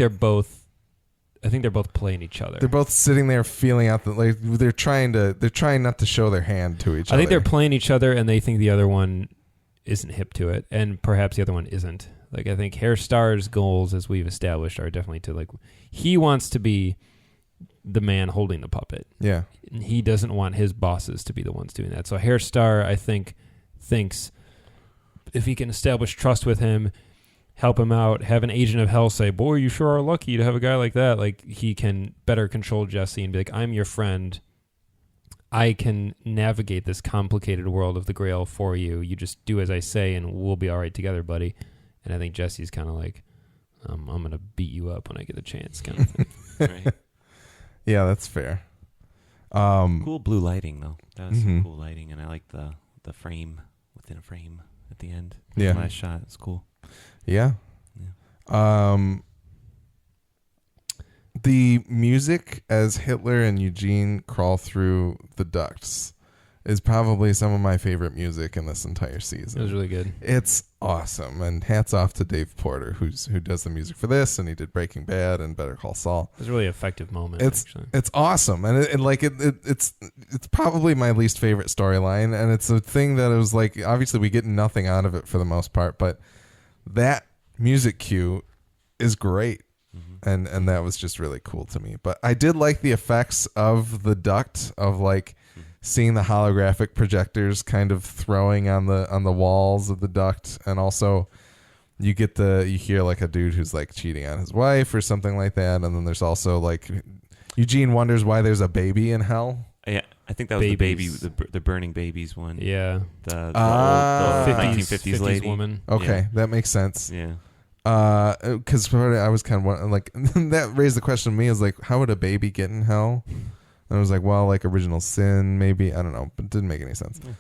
both playing each other. They're both sitting there feeling out that like they're trying not to show their hand to each other. I think they're playing each other, and they think the other one isn't hip to it, and perhaps the other one isn't. Like I think Hairstar's goals, as we've established, are definitely to like he wants to be the man holding the puppet. Yeah. And he doesn't want his bosses to be the ones doing that. So Hairstar, I think, thinks if he can establish trust with him, help him out, have an agent of hell say, "Boy, you sure are lucky to have a guy like that." Like he can better control Jesse and be like, "I'm your friend. I can navigate this complicated world of the Grail for you. You just do as I say, and we'll be all right together, buddy." And I think Jesse's kind of like, I'm going to beat you up when I get a chance kind of thing. Right. Yeah, that's fair. Cool blue lighting though. That was Mhm. some cool lighting, and I like the frame within a frame at the end. Yeah. The last shot. It's cool. Yeah. The music as Hitler and Eugene crawl through the ducts is probably some of my favorite music in this entire season. It was really good. It's awesome, and hats off to Dave Porter, who does the music for this, and he did Breaking Bad and Better Call Saul. It was a really effective moment. Actually. It's awesome, and it's probably my least favorite storyline, and it's a thing that it was like obviously we get nothing out of it for the most part, but that music cue is great. And that was just really cool to me. But I did like the effects of the duct of like seeing the holographic projectors kind of throwing on the walls of the duct, and also you hear like a dude who's like cheating on his wife or something like that, and then there's also like Eugene wonders why there's a baby in hell. Yeah, I think that was Babies. the baby, the burning babies one. Yeah. The old 50s lady. woman. Okay, Yeah. that makes sense. Yeah. Because I was kind of like that raised the question to me is like, how would a baby get in hell? And I was like, well, like original sin, maybe, I don't know, but it didn't make any sense. Yeah.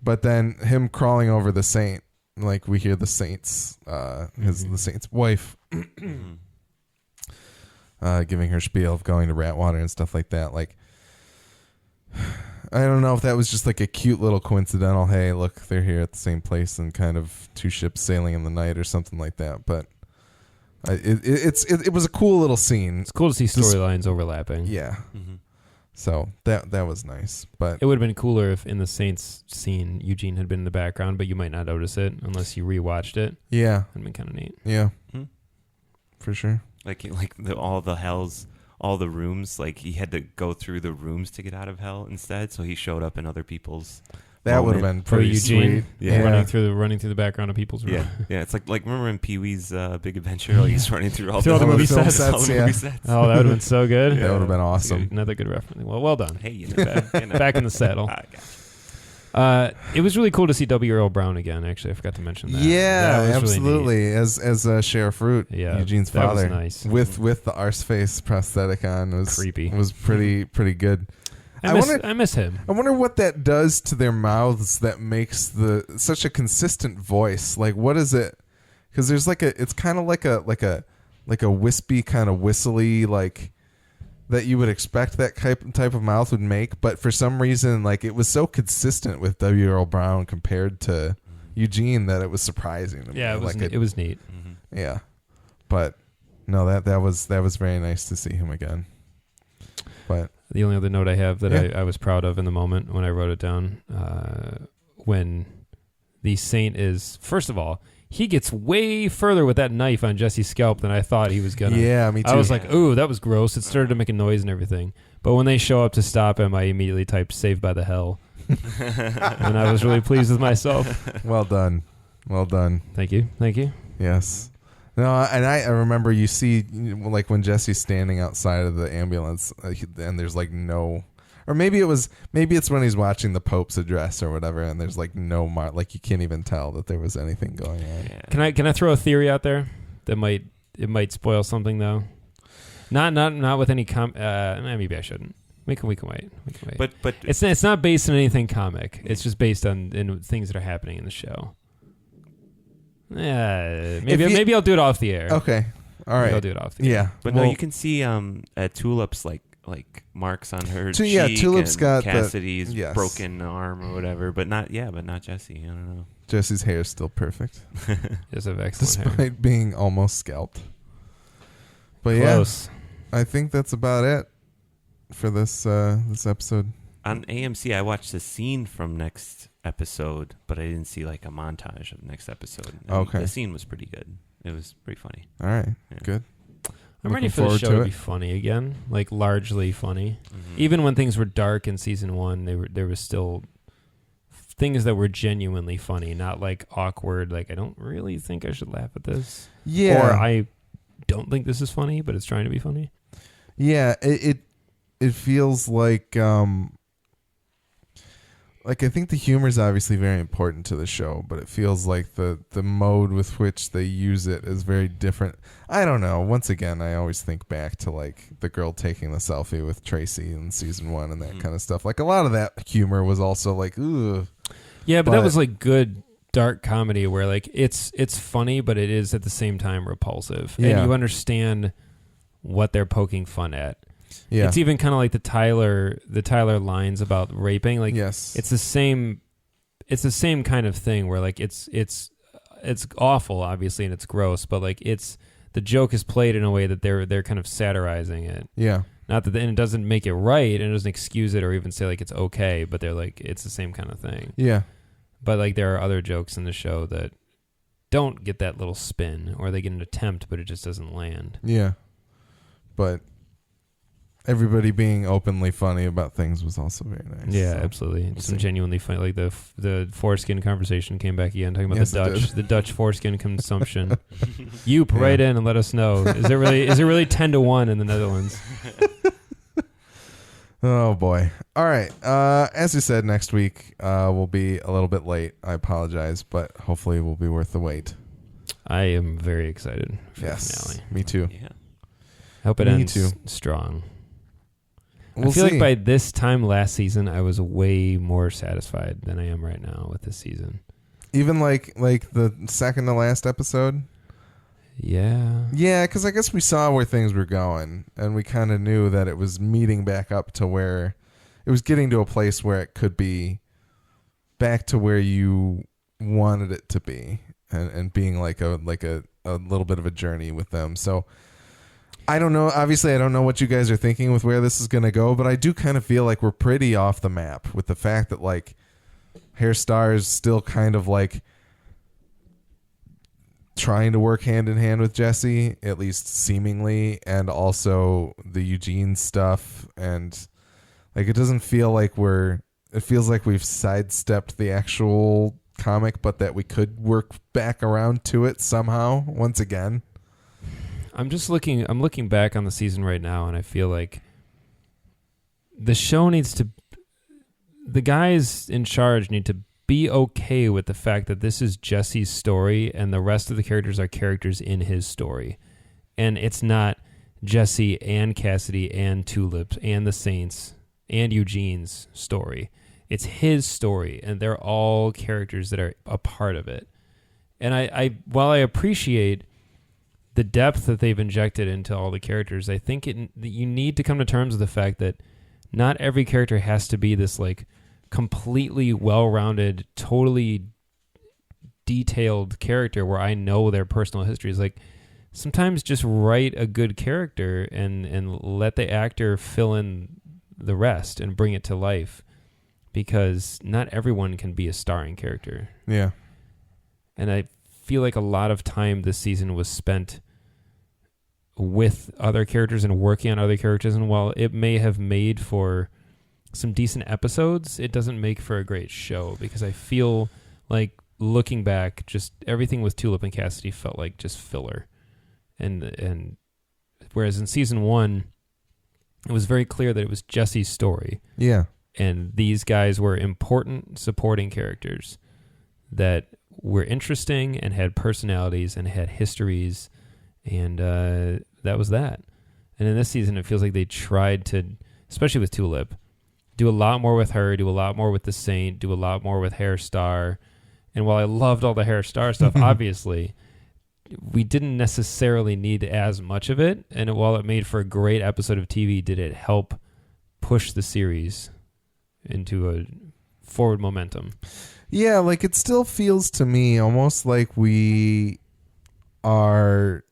But then him crawling over the saint, like we hear the saint's the saint's wife giving her spiel of going to Ratwater and stuff like that. Like, I don't know if that was just like a cute little coincidental, hey, look, they're here at the same place and kind of two ships sailing in the night or something like that. But it was a cool little scene. It's cool to see storylines overlapping. Yeah. Mm-hmm. So that was nice. But It would have been cooler if in the Saints scene Eugene had been in the background, but you might not notice it unless you rewatched it. yeah. It'd been kind of neat. Yeah. Hmm. For sure. Like all the hells, all the rooms. Like he had to go through the rooms to get out of hell instead. So he showed up in other people's. That would have been pretty Eugene, sweet. Yeah. running through the background of people's room. Yeah, yeah. It's like remember in Pee Wee's Big Adventure? Like he's running through all Through all the movie film sets. all the yeah. movie sets. Oh, that would have been so good. That would have been awesome. Another good reference. Well done. Hey, you know that. Back in the saddle. I got you. It was really cool to see W. Earl Brown again. Actually, I forgot to mention that. Yeah, That was absolutely. As Sheriff Root, Yeah, Eugene's that was father, nice. with the arse face prosthetic on, was Creepy. Was pretty good. I miss him. I wonder what that does to their mouths that makes such a consistent voice. Like, what is it? Because there's it's kind of like a wispy kind of whistly, like that you would expect that type of mouth would make, but for some reason, like, it was so consistent with W. Earl Brown compared to Eugene that it was surprising to me. Yeah, it was neat. Mm-hmm. Yeah, but no, that was very nice to see him again. But the only other note I have that I was proud of in the moment when I wrote it down, when the Saint is, first of all, he gets way further with that knife on Jesse's scalp than I thought he was gonna. Yeah, me too. I was like, ooh, that was gross. It started to make a noise and everything. But when they show up to stop him, I immediately typed "Saved by the Hell," and I was really pleased with myself. Well done. Thank you. Yes. No, and I remember you see, like, when Jesse's standing outside of the ambulance, and there's like no, or maybe it's when he's watching the Pope's address or whatever, and there's like no like you can't even tell that there was anything going on. Yeah. Can I throw a theory out there that might spoil something though? Not with any maybe I shouldn't. We can wait. But it's not based on anything comic. It's just based on things that are happening in the show. Yeah, maybe I'll do it off the air. Okay, all right. Maybe I'll do it off the air. Yeah, but no, you can see Tulip's like marks on her cheek. Yeah, Tulip's and got Cassidy's broken arm or whatever, but not Jesse. I don't know. Jesse's hair is still perfect, It's of excellent despite hair. being almost scalped. But Close. yeah, I think that's about it for this episode. On AMC, I watched the scene from next episode, but I didn't see like a montage of the next episode. And Okay. the scene was pretty good. It was pretty funny. All right, Yeah. good. I'm ready Looking for the forward show to to it. be funny again, like largely funny. Mhm. Even when things were dark in season 1, there was still things that were genuinely funny, not like awkward. Like, I don't really think I should laugh at this. Yeah, Or I don't think this is funny, but it's trying to be funny. yeah. It feels like I think the humor is obviously very important to the show, but it feels like the mode with which they use it is very different. I don't know. Once again, I always think back to like the girl taking the selfie with Tracy in season 1 and that kind of stuff. Like, a lot of that humor was also like, ooh. Yeah, but that was like good dark comedy where like it's funny, but it is at the same time repulsive, Yeah. and you understand what they're poking fun at. Yeah. It's even kind of like the Tyler lines about raping. Like, Yes. it's the same kind of thing where like it's awful, obviously, and it's gross, but like the joke is played in a way that they're kind of satirizing it. Yeah. Not that, and it doesn't make it right, and it doesn't excuse it or even say like it's okay, but they're like, it's the same kind of thing. Yeah. But like there are other jokes in the show that don't get that little spin, or they get an attempt, but it just doesn't land. Yeah. But everybody being openly funny about things was also very nice. Yeah, So, absolutely. we'll Some see. genuinely funny, like the foreskin conversation came back again, talking about Yes, it did. the Dutch foreskin consumption. You write in and let us know. Is it really 10-1 in the Netherlands? Oh boy. All right. As you said, next week we'll be a little bit late. I apologize, but hopefully we'll be worth the wait. I am very excited for the Yes. finale. Me too. Yeah. I hope it Me ends too. strong. We'll I feel see. like by this time last season, I was way more satisfied than I am right now with this season. Even like the second to last episode. Yeah. Yeah, because I guess we saw where things were going, and we kind of knew that it was meeting back up to where it was getting to a place where it could be back to where you wanted it to be, and being like a little bit of a journey with them. So I don't know. Obviously, I don't know what you guys are thinking with where this is going to go, but I do kind of feel like we're pretty off the map with the fact that like Hair Star is still kind of like trying to work hand in hand with Jesse, at least seemingly, and also the Eugene stuff. And like, it doesn't feel like it feels like we've sidestepped the actual comic, but that we could work back around to it somehow once again. I'm looking back on the season right now, and I feel like the show the guys in charge need to be okay with the fact that this is Jesse's story and the rest of the characters are characters in his story. And it's not Jesse and Cassidy and Tulip and the Saints and Eugene's story. It's his story, and they're all characters that are a part of it. And while I appreciate the depth that they've injected into all the characters, I think you need to come to terms with the fact that not every character has to be this like completely well-rounded, totally detailed character where I know their personal histories. Like sometimes just write a good character and let the actor fill in the rest and bring it to life, because not everyone can be a starring character. Yeah. And I feel like a lot of time this season was spent with other characters and working on other characters, and while it may have made for some decent episodes, it doesn't make for a great show, because I feel like looking back, just everything with Tulip and Cassidy felt like just filler. And whereas in season 1, it was very clear that it was Jesse's story. Yeah. And these guys were important supporting characters that were interesting and had personalities and had histories, and that was that. And in this season, it feels like they tried to, especially with Tulip, do a lot more with her, do a lot more with the Saint, do a lot more with Hair Star. And while I loved all the Hair Star stuff, obviously, we didn't necessarily need as much of it. And while it made for a great episode of TV, did it help push the series into a forward momentum? Yeah, like it still feels to me almost like we are,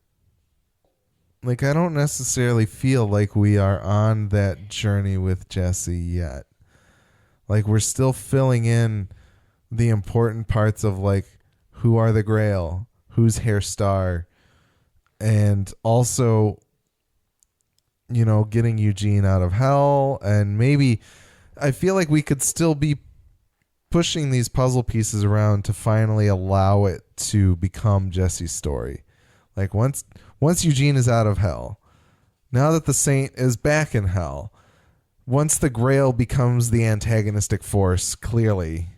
like I don't necessarily feel like we are on that journey with Jesse yet. Like we're still filling in the important parts of like who are the Grail, who's Hair Star, and also, you know, getting Eugene out of hell. And maybe I feel like we could still be pushing these puzzle pieces around to finally allow it to become Jesse's story. Like once Eugene is out of hell, now that the Saint is back in hell, once the Grail becomes the antagonistic force, clearly,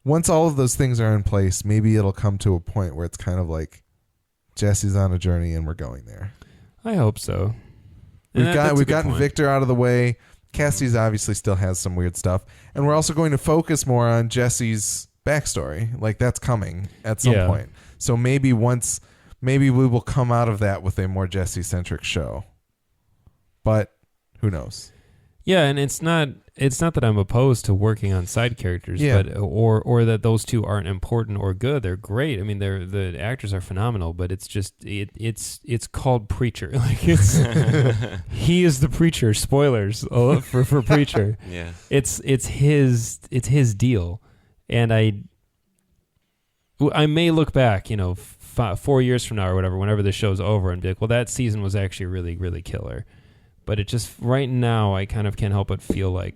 once all of those things are in place, maybe it'll come to a point where it's kind of like Jesse's on a journey and we're going there. I hope so. We've gotten Victor out of the way. Cassie's obviously still has some weird stuff, and we're also going to focus more on Jesse's backstory. Like that's coming at some point. So maybe we will come out of that with a more Jesse-centric show. But who knows? Yeah, and it's not that I'm opposed to working on side characters, but or that those two aren't important or good. They're great. I mean, the actors are phenomenal, but it's just it's called Preacher. Like it's he is the preacher. Spoilers for Preacher. Yeah, it's his deal, and I may look back, 4 years from now or whatever, whenever the show's over, and be like, well, that season was actually really, really killer. But it just, right now, I kind of can't help but feel like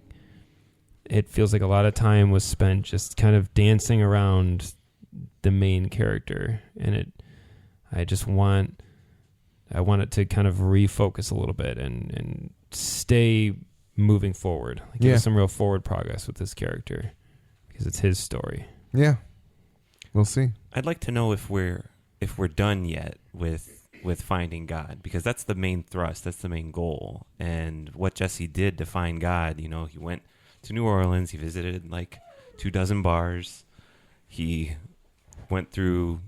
it feels like a lot of time was spent just kind of dancing around the main character. And I want it to kind of refocus a little bit and stay moving forward. Like give us some real forward progress with this character, because it's his story. Yeah. We'll see. I'd like to know if we're done yet with finding God, because that's the main thrust, that's the main goal. And what Jesse did to find God, he went to New Orleans, he visited like 24 bars, he went through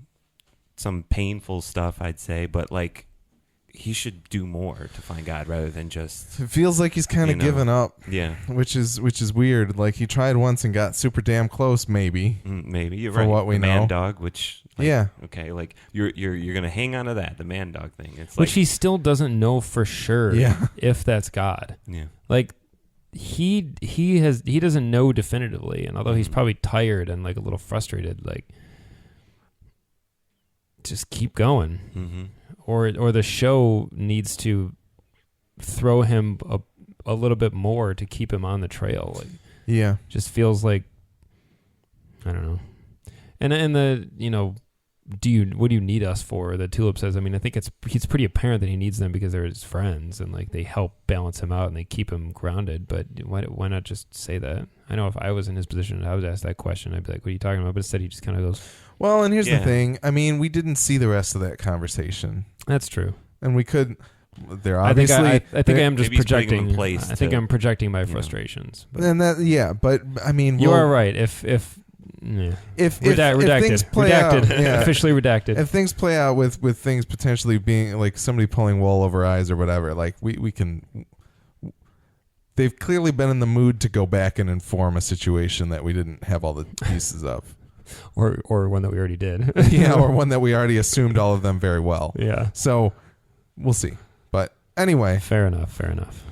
some painful stuff, I'd say, but like he should do more to find God rather than just. It feels like he's kind of given up. Yeah, which is weird. Like he tried once and got super damn close. Maybe you're for right. what we know. Man dog, which okay, like you're gonna hang on to that, the man dog thing. It's which like, he still doesn't know for sure. If that's God. Yeah, like he doesn't know definitively, and although he's probably tired and like a little frustrated, like just keep going. Mm-hmm. Or the show needs to throw him a little bit more to keep him on the trail. Like, just feels like, I don't know. And the what do you need us for? The Tulip says. I mean, I think it's pretty apparent that he needs them because they're his friends and like they help balance him out and they keep him grounded. But why not just say that? I know if I was in his position and I was asked that question, I'd be like, "What are you talking about?" But instead, he just kind of goes. Well, and here's the thing. I mean, we didn't see the rest of that conversation. That's true. And we could. They're obviously. I think I am just projecting. I think I'm projecting my frustrations. But. And that, but I mean, you are right. If If redacted, things play out, officially redacted. If things play out with things potentially being like somebody pulling wool over eyes or whatever, like we can. They've clearly been in the mood to go back and inform a situation that we didn't have all the pieces of. Or one that we already did. Yeah, or one that we already assumed all of them very well. Yeah. So we'll see. But anyway. Fair enough.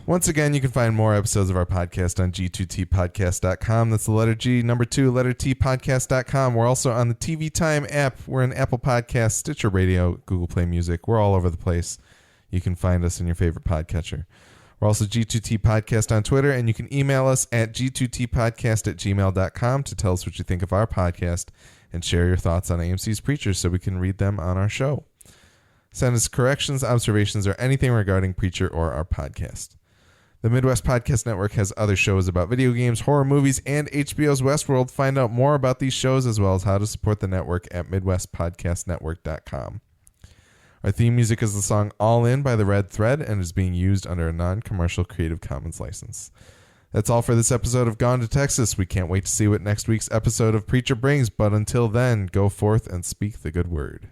Once again, you can find more episodes of our podcast on g2tpodcast.com. That's the letter G, number 2, letter T, podcast.com. We're also on the TV Time app. We're in Apple Podcasts, Stitcher Radio, Google Play Music. We're all over the place. You can find us in your favorite podcatcher. We're also G2T Podcast on Twitter, and you can email us at g2tpodcast@gmail.com to tell us what you think of our podcast and share your thoughts on AMC's Preacher so we can read them on our show. Send us corrections, observations, or anything regarding Preacher or our podcast. The Midwest Podcast Network has other shows about video games, horror movies, and HBO's Westworld. Find out more about these shows as well as how to support the network at MidwestPodcastNetwork.com. Our theme music is the song All In by The Red Thread and is being used under a non-commercial Creative Commons license. That's all for this episode of Gone to Texas. We can't wait to see what next week's episode of Preacher brings, but until then, go forth and speak the good word.